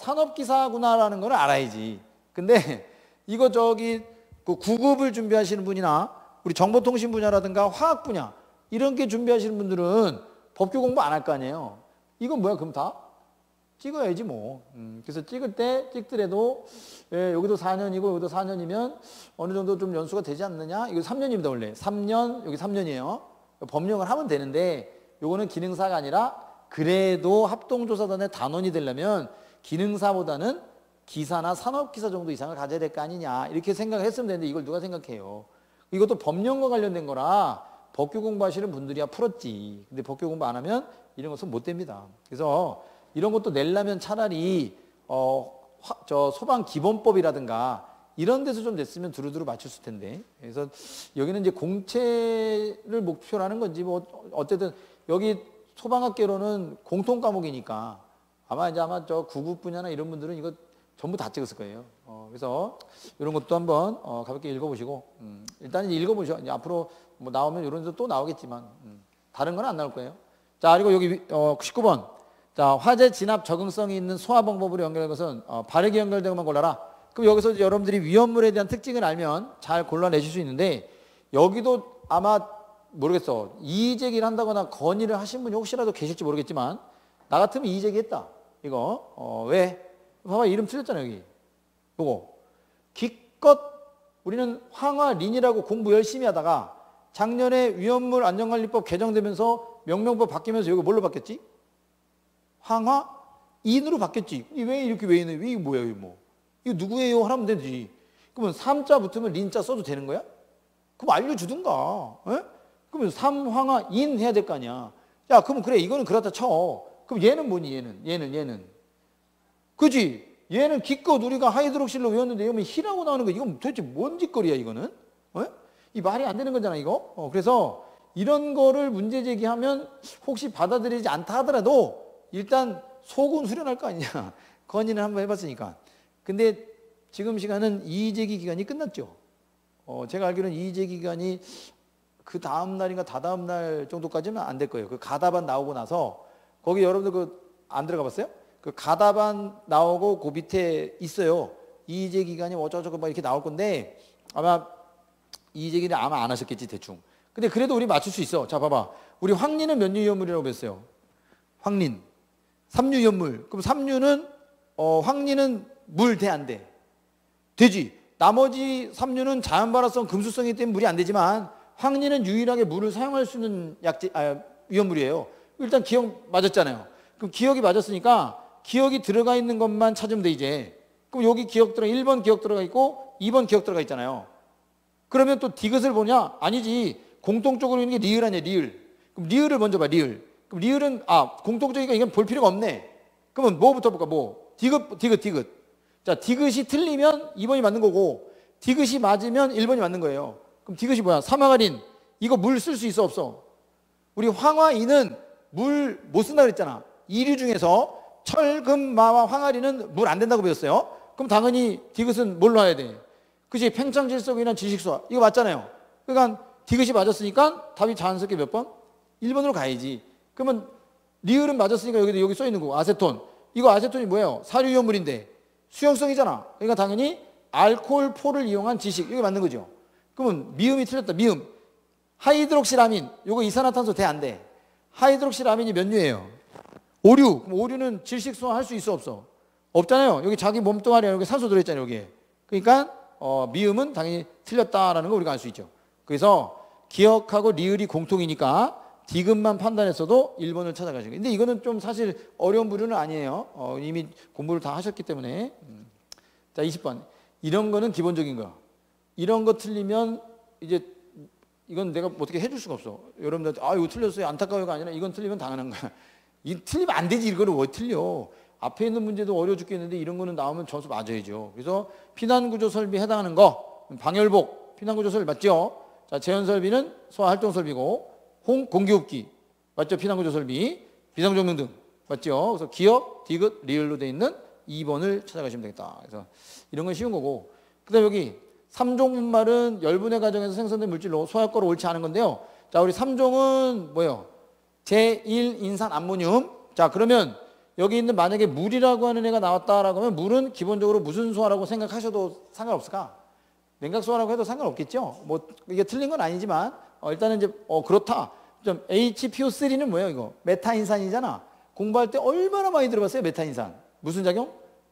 산업기사구나라는 걸 알아야지. 근데 이거 그 9급을 준비하시는 분이나 우리 정보통신 분야라든가 화학 분야 이런 게 준비하시는 분들은 법규 공부 안 할 거 아니에요. 이건 뭐야? 그럼 다 찍어야지 뭐. 그래서 찍더라도 여기도 4년이고 여기도 4년이면 어느 정도 좀 연수가 되지 않느냐? 이거 3년입니다 원래. 3년 여기 3년이에요. 법령을 하면 되는데 요거는 기능사가 아니라, 그래도 합동조사단의 단원이 되려면 기능사보다는 기사나 산업기사 정도 이상을 가져야 될 거 아니냐 이렇게 생각했으면 되는데, 이걸 누가 생각해요? 이것도 법령과 관련된 거라 법규 공부하시는 분들이야 풀었지. 근데 법규 공부 안 하면 이런 것은 못 됩니다. 그래서 이런 것도 내려면 차라리 소방기본법이라든가 이런 데서 좀 냈으면 두루두루 맞췄을 텐데. 그래서 여기는 이제 공채를 목표로 하는 건지 뭐 어쨌든 여기 소방학개론은 공통 과목이니까 아마 저 9급 분야나 이런 분들은 이거 전부 다 찍었을 거예요. 그래서 이런 것도 한번 가볍게 읽어보시고, 일단 읽어보셔. 이제 앞으로 뭐 나오면 이런 데도 또 나오겠지만 다른 건 안 나올 거예요. 자, 그리고 여기 19번. 자, 화재 진압 적응성이 있는 소화 방법으로 연결한 것은 바르게 연결된 것만 골라라. 그럼 여기서 여러분들이 위험물에 대한 특징을 알면 잘 골라내실 수 있는데, 여기도 아마 모르겠어. 이의제기를 한다거나 건의를 하신 분이 혹시라도 계실지 모르겠지만, 나 같으면 이의제기했다. 이거 왜? 봐봐, 이름 틀렸잖아 여기. 요거 기껏 우리는 황화린이라고 공부 열심히 하다가 작년에 위험물 안전관리법 개정되면서 명명법 바뀌면서 여기 뭘로 바뀌었지? 황화인으로 바뀌었지. 왜 이렇게 왜 있는? 이게 뭐야 이거 뭐? 이거 누구예요? 하면 되지. 그러면 3자 붙으면 린자 써도 되는 거야? 그럼 알려주든가. 에? 그러면 삼황화인 해야 될 거 아니야. 야, 그러면 그래 이거는 그렇다 쳐. 그럼 얘는 뭐니? 얘는 그지? 얘는 기껏 우리가 하이드록실로 외웠는데 이러면 희라고 나오는 거, 이건 도대체 뭔 짓거리야 이거는? 이 말이 안 되는 거잖아 이거. 그래서 이런 거를 문제 제기하면 혹시 받아들이지 않다 하더라도 일단 속은 후련할 거 아니냐. 건의는 한번 해봤으니까. 근데 지금 시간은 이의제기 기간이 끝났죠. 제가 알기로는 이의제기 기간이 그 다음 날인가 다다음 날 정도까지는 안 될 거예요. 그 가답안 나오고 나서 거기 여러분들 안 들어가 봤어요? 그 가답안 나오고 그 밑에 있어요. 이의제 기간이 어쩌고저쩌고 막 이렇게 나올 건데 아마 이의제기는 아마 안 하셨겠지 대충. 근데 그래도 우리 맞출 수 있어. 자 봐봐. 우리 황리는 몇 유연물이라고 했어요? 황린. 3유연물. 그럼 3유는 황리는 물 돼 안 돼? 되지. 나머지 3유는 자연발화성 금수성이기 때문에 물이 안 되지만 황리는 유일하게 물을 사용할 수 있는 위험물이에요. 일단 기억 맞았잖아요. 그럼 기억이 맞았으니까 기억이 들어가 있는 것만 찾으면 돼 이제. 그럼 여기 기억 1번 기억 들어가 있고 2번 기억 들어가 있잖아요. 그러면 또 디귿을 보냐? 아니지. 공통적으로 있는 게 리을 아니야, 리을. 그럼 리을을 먼저 봐, 리을. 그럼 리을은 공통적이니까 이건 볼 필요가 없네. 그러면 뭐부터 볼까? 뭐? 디귿. 자, 디귿이 틀리면 2번이 맞는 거고 디귿이 맞으면 1번이 맞는 거예요. 그럼 디귿이 뭐야? 삼황화린. 이거 물 쓸 수 있어 없어? 우리 황화인은 물 못 쓴다 그랬잖아. 이류 중에서 철, 금, 마와 황아리는 물 안 된다고 배웠어요. 그럼 당연히 디귿은 뭘 넣어야 돼? 그치? 팽창질소로 인한 질식소화. 이거 맞잖아요. 그러니까 디귿이 맞았으니까 답이 자연스럽게 몇 번? 1번으로 가야지. 그러면 리을은 맞았으니까 여기 써 있는 거고, 아세톤. 이거 아세톤이 뭐예요? 사료이온물인데 수용성이잖아. 그러니까 당연히 알코올포를 이용한 지식. 이게 맞는 거죠. 그러면 미음이 틀렸다. 미음. 하이드록시라민. 요거 이산화탄소 돼 안 돼? 하이드록시라민이 몇 류예요? 5류. 그럼 5류는 질식소화 할 수 있어 없어? 없잖아요. 여기 자기 몸뚱아리에 여기 산소 들어있잖아요. 여기에. 그러니까 미음은 당연히 틀렸다라는 거 우리가 알 수 있죠. 그래서 기억하고 리을이 공통이니까 디귿만 판단했어도 1번을 찾아가시고. 근데 이거는 좀 사실 어려운 부류는 아니에요. 이미 공부를 다 하셨기 때문에. 자, 20번. 이런 거는 기본적인 거야. 이런 거 틀리면 이제 이건 내가 어떻게 해줄 수가 없어. 여러분들한테 이거 틀렸어요. 안타까워가 아니라 이건 틀리면 당연한 거야. 이 틀리면 안 되지. 이거를 왜 틀려. 앞에 있는 문제도 어려워 죽겠는데 이런 거는 나오면 점수 맞아야죠. 그래서 피난구조 설비에 해당하는 거 방열복 피난구조 설비 맞죠? 자, 재현설비는 소화활동설비고 공기흡기 맞죠? 피난구조 설비 비상조명 등 맞죠? 그래서 기억, 디귿, 리을로 되어 있는 2번을 찾아가시면 되겠다. 그래서 이런 건 쉬운 거고 그 다음에 여기 3종 분말은 열분해 과정에서 생성된 물질로 소화효과로 옳지 않은 건데요. 자, 우리 3종은 뭐예요? 제1인산 암모늄. 자, 그러면 여기 있는 만약에 물이라고 하는 애가 나왔다라고 하면 물은 기본적으로 무슨 소화라고 생각하셔도 상관없을까? 냉각소화라고 해도 상관없겠죠. 뭐 이게 틀린 건 아니지만 일단은 이제 그렇다. 좀 HPO3는 뭐예요? 이거 메타인산이잖아. 공부할 때 얼마나 많이 들어봤어요? 메타인산. 무슨 작용?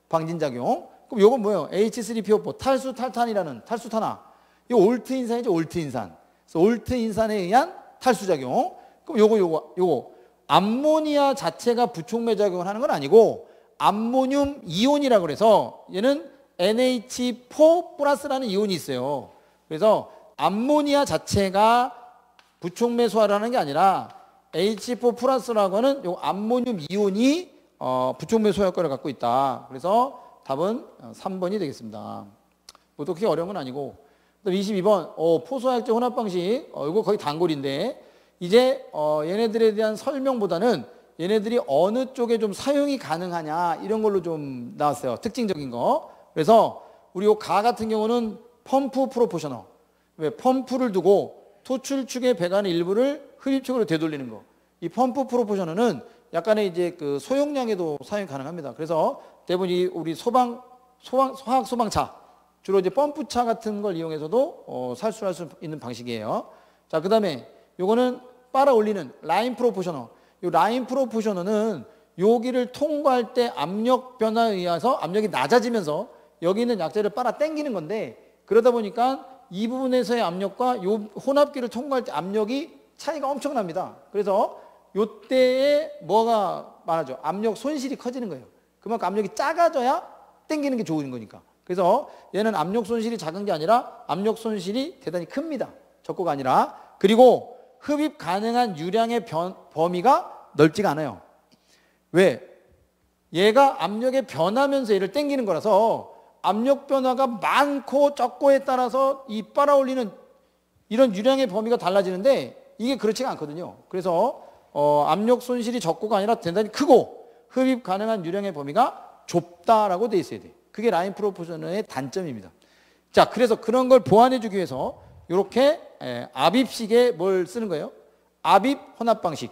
방진작용. 그럼 요건 뭐예요? H3PO4 탈수탈탄이라는 탈수탄화. 이거 올트인산이죠. 올트인산. 그래서 올트인산에 의한 탈수작용. 그럼 요거 암모니아 자체가 부촉매 작용을 하는 건 아니고 암모늄 이온이라고 그래서 얘는 NH4 플러스라는 이온이 있어요. 그래서 암모니아 자체가 부촉매 소화를 하는 게 아니라 H4 플러스라고 하는 요 암모늄 이온이 부촉매 소화 효과를 갖고 있다. 그래서 답은 3번이 되겠습니다. 뭐 그렇게 어려운 건 아니고. 22번 포소화약제 혼합 방식. 이거 거의 단골인데 이제 얘네들에 대한 설명보다는 얘네들이 어느 쪽에 좀 사용이 가능하냐 이런 걸로 좀 나왔어요. 특징적인 거. 그래서 우리 요 가 같은 경우는 펌프 프로포셔너. 왜 펌프를 두고 토출축의 배관의 일부를 흡입축으로 되돌리는 거. 이 펌프 프로포셔너는 약간의 이제 그 소용량에도 사용이 가능합니다. 그래서 대부분 우리 화학 소방차 주로 이제 펌프차 같은 걸 이용해서도 살수할 수 있는 방식이에요. 자, 그다음에 요거는 빨아 올리는 라인 프로포셔너. 요 라인 프로포셔너는 여기를 통과할 때 압력 변화에 의해서 압력이 낮아지면서 여기 있는 약재를 빨아 당기는 건데 그러다 보니까 이 부분에서의 압력과 요 혼합기를 통과할 때 압력이 차이가 엄청납니다. 그래서 요때에 뭐가 많아져? 압력 손실이 커지는 거예요. 그만큼 압력이 작아져야 당기는 게 좋은 거니까. 그래서 얘는 압력 손실이 작은 게 아니라 압력 손실이 대단히 큽니다. 적고가 아니라. 그리고 흡입 가능한 유량의 범위가 넓지가 않아요. 왜? 얘가 압력에 변하면서 얘를 당기는 거라서 압력 변화가 많고 적고에 따라서 이 빨아올리는 이런 유량의 범위가 달라지는데 이게 그렇지가 않거든요. 그래서 압력 손실이 적고가 아니라 대단히 크고 흡입 가능한 유량의 범위가 좁다라고 돼 있어야 돼. 그게 라인 프로포셔너의 단점입니다. 자, 그래서 그런 걸 보완해 주기 위해서 이렇게 압입식에 뭘 쓰는 거예요? 압입 혼합 방식.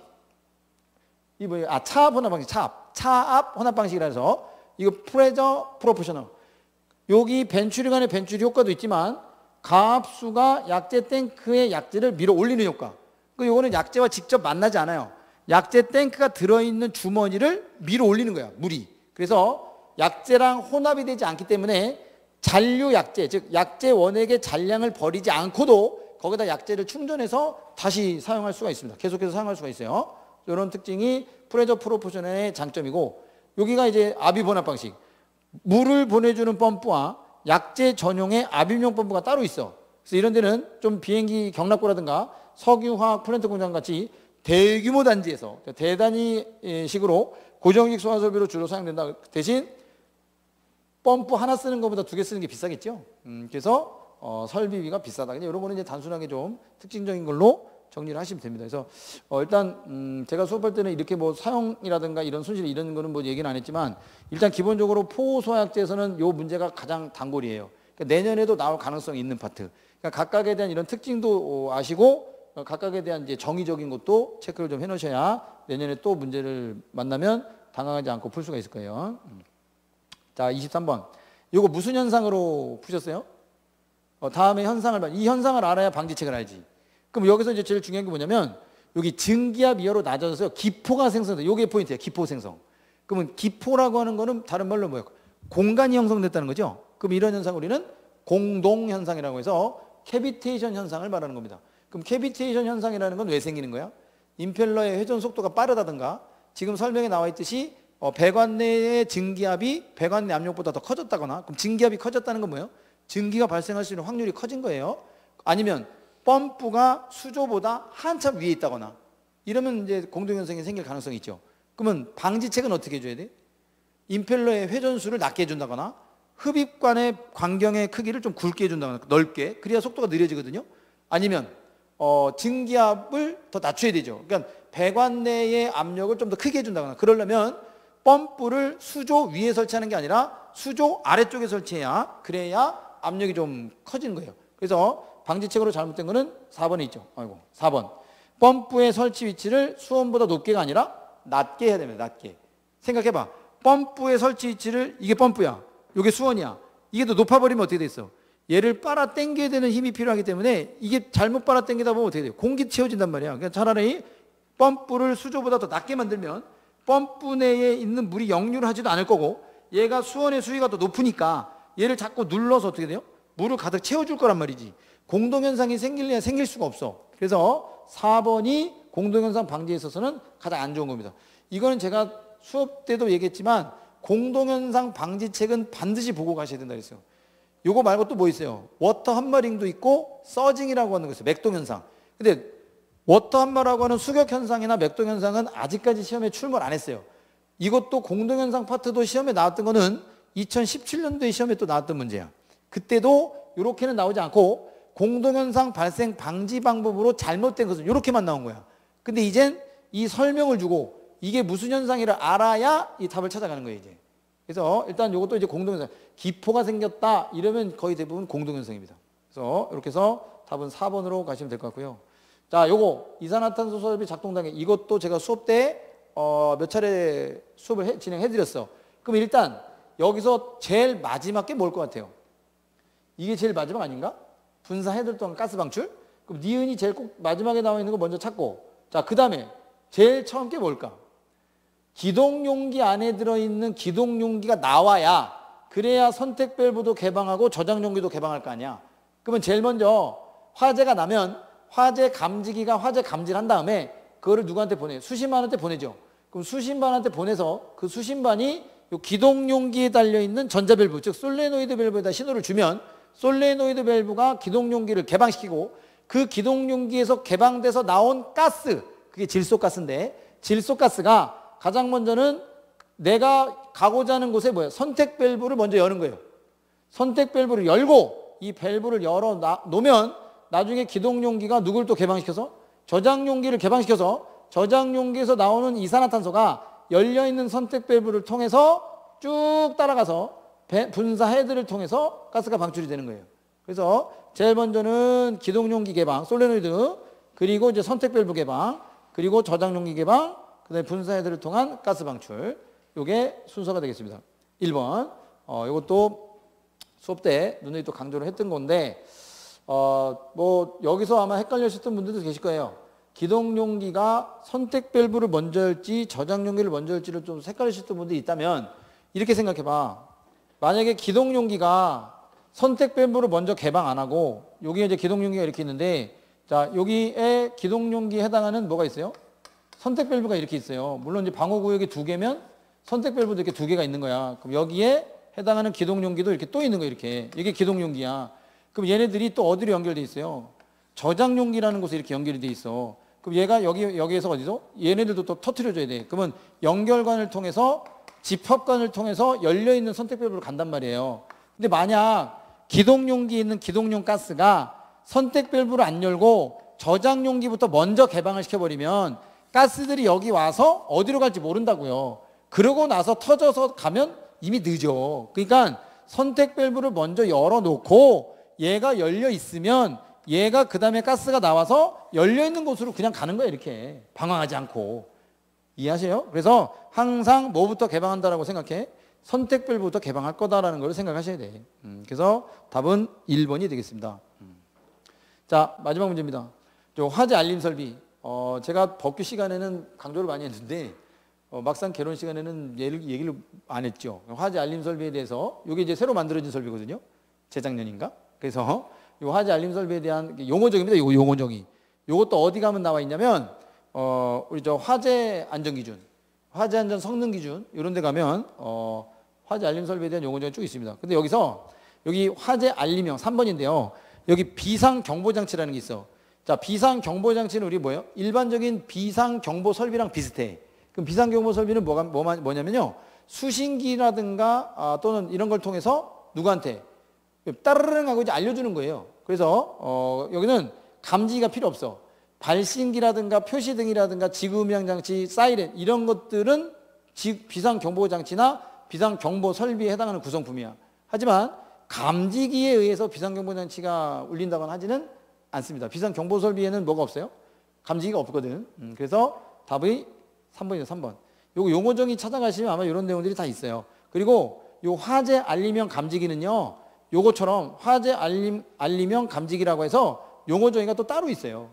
이 뭐예요? 차압 혼합 방식. 차압 혼합 방식이라 해서 이거 프레저 프로포셔너. 여기 벤츄리간의 벤츄리 효과도 있지만 가압수가 약재 탱크에 약재를 밀어 올리는 효과. 요거는 약재와 직접 만나지 않아요. 약재 탱크가 들어있는 주머니를 밀어 올리는 거야, 물이. 그래서 약재랑 혼합이 되지 않기 때문에 잔류 약재, 즉 약재 원액의 잔량을 버리지 않고도 거기다 약재를 충전해서 다시 사용할 수가 있습니다. 계속해서 사용할 수가 있어요. 이런 특징이 프레저 프로포셔너의 장점이고 여기가 이제 압입 혼합 방식. 물을 보내주는 펌프와 약재 전용의 압입용 펌프가 따로 있어. 그래서 이런 데는 좀 비행기 경납고라든가 석유화학 플랜트 공장 같이 대규모 단지에서 대단히 식으로 고정식 소화 설비로 주로 사용된다. 대신 펌프 하나 쓰는 것보다 2개 쓰는 게 비싸겠죠. 그래서 설비비가 비싸다. 그냥 이런 거는 이제 단순하게 좀 특징적인 걸로 정리를 하시면 됩니다. 그래서 일단 제가 수업할 때는 이렇게 뭐 사용이라든가 이런 손실 이런 거는 뭐 얘기는 안 했지만 일단 기본적으로 포소약제에서는 요 문제가 가장 단골이에요. 그러니까 내년에도 나올 가능성이 있는 파트. 그러니까 각각에 대한 이런 특징도 아시고 각각에 대한 이제 정의적인 것도 체크를 좀 해놓으셔야 내년에 또 문제를 만나면 당황하지 않고 풀 수가 있을 거예요. 자, 23번. 이거 무슨 현상으로 푸셨어요? 다음에 이 현상을 알아야 방지책을 알지. 그럼 여기서 이제 제일 중요한 게 뭐냐면 여기 증기압 이하로 낮아져서 기포가 생성돼. 요게 포인트예요. 기포 생성. 그러면 기포라고 하는 거는 다른 말로 뭐예요? 공간이 형성됐다는 거죠. 그럼 이런 현상 우리는 공동 현상이라고 해서 캐비테이션 현상을 말하는 겁니다. 그럼 캐비테이션 현상이라는 건 왜 생기는 거야? 임펠러의 회전 속도가 빠르다든가 지금 설명에 나와 있듯이 배관 내의 증기압이 배관 내 압력보다 더 커졌다거나 그럼 증기압이 커졌다는 건 뭐예요? 증기가 발생할 수 있는 확률이 커진 거예요. 아니면 펌프가 수조보다 한참 위에 있다거나 이러면 이제 공동현상이 생길 가능성이 있죠. 그러면 방지책은 어떻게 해줘야 돼? 임펠러의 회전수를 낮게 해준다거나 흡입관의 광경의 크기를 좀 굵게 해준다거나 넓게 그래야 속도가 느려지거든요. 아니면 증기압을 더 낮춰야 되죠. 그러니까 배관 내의 압력을 좀 더 크게 해준다거나 그러려면 펌프를 수조 위에 설치하는 게 아니라 수조 아래쪽에 설치해야 그래야 압력이 좀 커지는 거예요. 그래서 방지책으로 잘못된 거는 4번에 있죠. 4번. 펌프의 설치 위치를 수온보다 높게가 아니라 낮게 해야 됩니다. 낮게. 생각해봐. 펌프의 설치 위치를 이게 펌프야. 이게 수온이야. 이게 더 높아버리면 어떻게 돼 있어? 얘를 빨아 당겨야 되는 힘이 필요하기 때문에 이게 잘못 빨아 당기다 보면 어떻게 돼요? 공기 채워진단 말이야. 그러니까 차라리 펌프를 수조보다 더 낮게 만들면 펌프 내에 있는 물이 역류하지도 않을 거고 얘가 수온의 수위가 더 높으니까 얘를 자꾸 눌러서 어떻게 돼요? 물을 가득 채워줄 거란 말이지. 공동현상이 생길래야 생길 수가 없어. 그래서 4번이 공동현상 방지에 있어서는 가장 안 좋은 겁니다. 이거는 제가 수업 때도 얘기했지만 공동현상 방지책은 반드시 보고 가셔야 된다 그랬어요. 요거 말고 또 뭐 있어요? 워터 함머링도 있고 서징이라고 하는 거 있어요. 맥동현상. 근데 워터 함머라고 하는 수격현상이나 맥동현상은 아직까지 시험에 출몰 안 했어요. 이것도 공동현상 파트도 시험에 나왔던 거는 2017년도에 시험에 또 나왔던 문제야. 그때도 이렇게는 나오지 않고 공동현상 발생 방지 방법으로 잘못된 것은 이렇게만 나온 거야. 근데 이젠 이 설명을 주고 이게 무슨 현상이를 알아야 이 답을 찾아가는 거예요, 이제. 그래서 일단 이것도 이제 공동현상. 기포가 생겼다 이러면 거의 대부분 공동현상입니다. 그래서 이렇게 해서 답은 4번으로 가시면 될 것 같고요. 자, 요거 이산화탄소 설비 작동 단계 이것도 제가 수업 때 몇 차례 수업을 진행해 드렸어. 그럼 일단 여기서 제일 마지막 게 뭘 것 같아요? 이게 제일 마지막 아닌가? 분사 헤드를 통한 가스 방출? 그럼 니은이 제일 꼭 마지막에 나와 있는 거 먼저 찾고 자, 그 다음에 제일 처음 게 뭘까? 기동용기 안에 들어있는 기동용기가 나와야 그래야 선택 밸브도 개방하고 저장용기도 개방할 거 아니야. 그러면 제일 먼저 화재가 나면 화재 감지기가 화재 감지를 한 다음에 그거를 누구한테 보내요? 수신반한테 보내죠. 그럼 수신반한테 보내서 그 수신반이 요 기동용기에 달려있는 전자밸브 즉 솔레노이드 밸브에다 신호를 주면 솔레노이드 밸브가 기동용기를 개방시키고 그 기동용기에서 개방돼서 나온 가스 그게 질소가스인데 질소가스가 가장 먼저는 내가 가고자 하는 곳에 뭐예요? 선택 밸브를 먼저 여는 거예요. 선택 밸브를 열고 이 밸브를 열어 놓으면 나중에 기동용기가 누굴 또 개방시켜서 저장용기를 개방시켜서 저장용기에서 나오는 이산화탄소가 열려있는 선택 밸브를 통해서 쭉 따라가서 분사 헤드를 통해서 가스가 방출이 되는 거예요. 그래서 제일 먼저는 기동용기 개방, 솔레노이드, 그리고 이제 선택 밸브 개방, 그리고 저장용기 개방, 그다음에 분사 헤드를 통한 가스 방출. 요게 순서가 되겠습니다. 1번. 이것도 수업 때 누누이 또 강조를 했던 건데 뭐 여기서 아마 헷갈리셨던 분들도 계실 거예요. 기동용기가 선택 밸브를 먼저 열지 저장용기를 먼저 열지를 좀 헷갈리셨던 분들이 있다면 이렇게 생각해봐. 만약에 기동용기가 선택 밸브를 먼저 개방 안 하고 여기에 이제 기동용기가 이렇게 있는데 자 여기에 기동용기에 해당하는 뭐가 있어요? 선택 밸브가 이렇게 있어요. 물론 이제 방호구역이 2개면 선택 밸브도 이렇게 2개가 있는 거야. 그럼 여기에 해당하는 기동용기도 이렇게 또 있는 거야. 이렇게 이게 기동용기야. 그럼 얘네들이 또 어디로 연결돼 있어요? 저장용기라는 곳에 이렇게 연결이 돼 있어. 그럼 얘가 여기에서 어디서? 얘네들도 또 터트려줘야 돼. 그러면 연결관을 통해서 집합관을 통해서 열려있는 선택 밸브로 간단 말이에요. 근데 만약 기동용기에 있는 기동용 가스가 선택 밸브를 안 열고 저장 용기부터 먼저 개방을 시켜버리면 가스들이 여기 와서 어디로 갈지 모른다고요. 그러고 나서 터져서 가면 이미 늦어. 그러니까 선택 밸브를 먼저 열어놓고 얘가 열려 있으면 얘가 그 다음에 가스가 나와서 열려 있는 곳으로 그냥 가는 거예요. 이렇게 방황하지 않고. 이해하세요? 그래서 항상 뭐부터 개방한다라고 생각해? 선택 밸브부터 개방할 거다라는 걸 생각하셔야 돼. 그래서 답은 1번이 되겠습니다. 자, 마지막 문제입니다. 화재 알림 설비. 제가 법규 시간에는 강조를 많이 했는데 막상 개론 시간에는 얘기를 안 했죠. 화재 알림 설비에 대해서 이게 이제 새로 만들어진 설비거든요. 재작년인가? 그래서 이 화재 알림 설비에 대한 용어정의입니다. 이거 용어정의. 이것도 어디 가면 나와 있냐면 우리 화재 안전 기준, 화재 안전 성능 기준 이런 데 가면 화재 알림 설비에 대한 용어정의 쭉 있습니다. 근데 여기 화재 알림형 3번인데요. 여기 비상 경보 장치라는 게 있어. 자, 비상 경보 장치는 우리 뭐예요? 일반적인 비상 경보 설비랑 비슷해. 그럼 비상 경보 설비는 뭐냐면요. 수신기라든가 또는 이런 걸 통해서 누구한테 따르릉 하고 이제 알려주는 거예요. 그래서 여기는 감지기가 필요 없어. 발신기라든가 표시등이라든가 지구음향 장치, 사이렌 이런 것들은 비상 경보 장치나 비상 경보 설비에 해당하는 구성품이야. 하지만 감지기에 의해서 비상 경보 장치가 울린다거나 하지는 않습니다. 비상 경보 설비에는 뭐가 없어요? 감지기가 없거든. 그래서 답이 3번이죠. 3번. 요거 용어정의 찾아가시면 아마 이런 내용들이 다 있어요. 그리고 요 화재 알림형 감지기는요. 요거처럼 화재 알림형 감지기라고 해서 용어정의가 또 따로 있어요.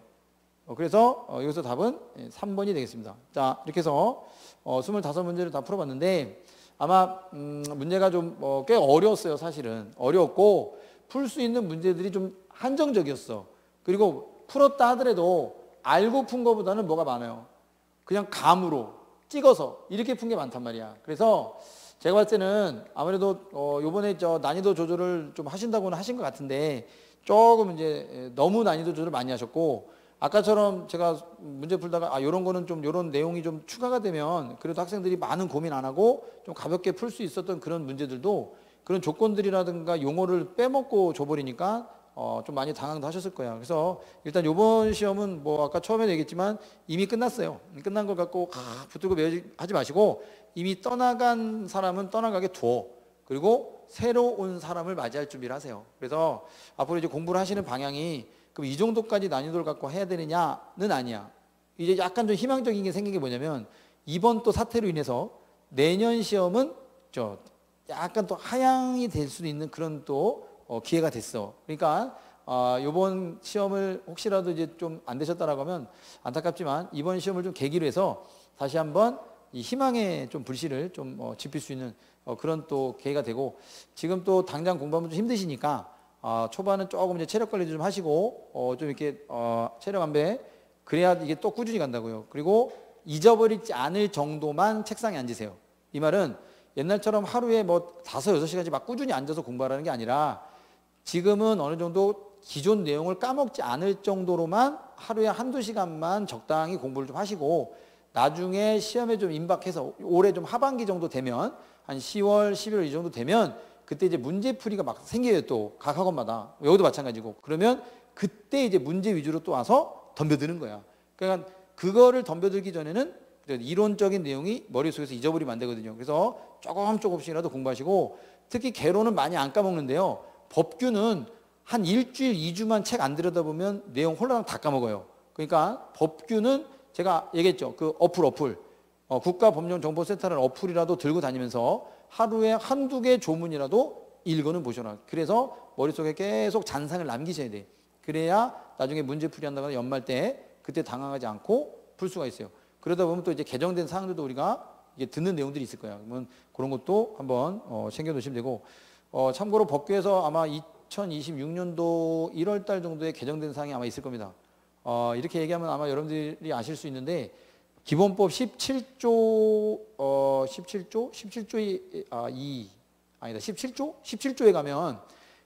그래서 여기서 답은 3번이 되겠습니다. 자, 이렇게 해서 25문제를 다 풀어봤는데 아마 문제가 좀 꽤 어려웠어요. 사실은 어려웠고 풀 수 있는 문제들이 좀 한정적이었어. 그리고 풀었다 하더라도 알고 푼 것보다는 뭐가 많아요? 그냥 감으로 찍어서 이렇게 푼 게 많단 말이야. 그래서 제가 봤을 때는 아무래도 요번에 난이도 조절을 좀 하신다고는 하신 것 같은데 조금 이제 너무 난이도 조절을 많이 하셨고 아까처럼 제가 문제 풀다가 요런 거는 좀 요런 내용이 좀 추가가 되면 그래도 학생들이 많은 고민 안 하고 좀 가볍게 풀 수 있었던 그런 문제들도 그런 조건들이라든가 용어를 빼먹고 줘버리니까 좀 많이 당황도 하셨을 거야. 그래서 일단 요번 시험은 뭐 아까 처음에 얘기했지만 이미 끝났어요. 끝난 걸 갖고 붙들고 하지 마시고 이미 떠나간 사람은 떠나가게 두어. 그리고 새로 온 사람을 맞이할 준비를 하세요. 그래서 앞으로 이제 공부를 하시는 방향이 그럼 이 정도까지 난이도를 갖고 해야 되느냐는 아니야. 이제 약간 좀 희망적인 게 생긴 게 뭐냐면 이번 또 사태로 인해서 내년 시험은 약간 또 하향이 될 수도 있는 그런 또 기회가 됐어. 그러니까 이번 시험을 혹시라도 이제 좀 안 되셨다라고 하면 안타깝지만 이번 시험을 좀 계기로 해서 다시 한번 이 희망의 좀 불씨를 좀 지필 수 있는 그런 또 기회가 되고 지금 또 당장 공부하면 좀 힘드시니까 초반은 조금 이제 체력 관리도 좀 하시고 좀 이렇게 체력 안배 그래야 이게 또 꾸준히 간다고요. 그리고 잊어버리지 않을 정도만 책상에 앉으세요. 이 말은 옛날처럼 하루에 뭐 5, 6시간씩 막 꾸준히 앉아서 공부하라는 게 아니라 지금은 어느 정도 기존 내용을 까먹지 않을 정도로만 하루에 1~2시간만 적당히 공부를 좀 하시고 나중에 시험에 좀 임박해서 올해 좀 하반기 정도 되면 한 10월, 11월 이 정도 되면 그때 이제 문제풀이가 막 생겨요. 또 각 학원마다. 여기도 마찬가지고. 그러면 그때 이제 문제 위주로 또 와서 덤벼드는 거야. 그러니까 그거를 덤벼들기 전에는 이론적인 내용이 머릿속에서 잊어버리면 안 되거든요. 그래서 조금씩이라도 공부하시고 특히 개론은 많이 안 까먹는데요. 법규는 한 일주일, 2주만 책 안 들여다보면 내용 홀라당 다 까먹어요. 그러니까 법규는 제가 얘기했죠. 그 어플. 국가법령정보센터라는 어플이라도 들고 다니면서 하루에 1~2개 조문이라도 읽어는 보셔라. 그래서 머릿속에 계속 잔상을 남기셔야 돼. 그래야 나중에 문제풀이 한다거나 연말 때 그때 당황하지 않고 풀 수가 있어요. 그러다 보면 또 이제 개정된 사항들도 우리가 이게 듣는 내용들이 있을 거야. 그러면 그런 것도 한번 챙겨 놓으시면 되고 참고로 법규에서 아마 2026년도 1월 달 정도에 개정된 사항이 아마 있을 겁니다. 이렇게 얘기하면 아마 여러분들이 아실 수 있는데 기본법 17조에 가면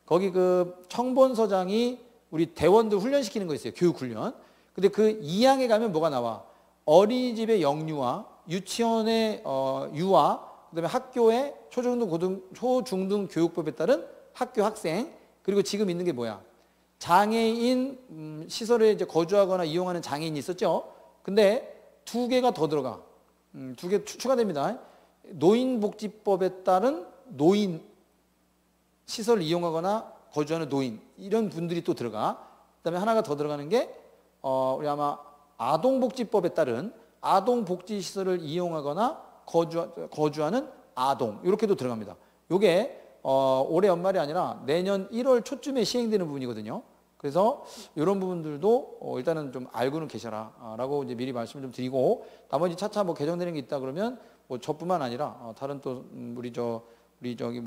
거기 그 청본서장이 우리 대원들 훈련시키는 거 있어요. 교육훈련. 근데 그 2항에 가면 뭐가 나와? 어린이집의 영유아, 유치원의 유아, 그다음에 학교의 초중등 교육법에 따른 학교 학생, 그리고 지금 있는 게 뭐야? 장애인 시설에 이제 거주하거나 이용하는 장애인이 있었죠. 근데 2개가 더 들어가. 2개 추가됩니다. 노인복지법에 따른 노인 시설을 이용하거나 거주하는 노인 이런 분들이 또 들어가. 그다음에 하나가 더 들어가는 게 우리 아마 아동복지법에 따른 아동복지시설을 이용하거나 거주하는 아동 이렇게도 들어갑니다. 이게 올해 연말이 아니라 내년 1월 초쯤에 시행되는 부분이거든요. 그래서 이런 부분들도 일단은 좀 알고는 계셔라라고 이제 미리 말씀을 좀 드리고 나머지 차차 뭐 개정되는 게 있다 그러면 뭐 저뿐만 아니라 다른 또 우리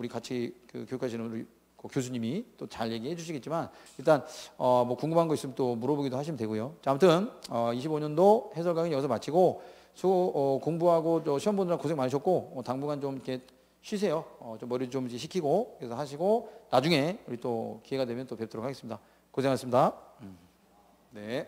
같이 그 교육하시는 우리 교수님이 또 잘 얘기해 주시겠지만 일단 뭐 궁금한 거 있으면 또 물어보기도 하시면 되고요. 자, 아무튼 25년도 해설 강의 여기서 마치고 공부하고 또 시험 보느라 고생 많으셨고 당분간 좀 이렇게 쉬세요. 좀 머리 좀 식히고 그래서 하시고 나중에 우리 또 기회가 되면 또 뵙도록 하겠습니다. 고생하셨습니다. 네.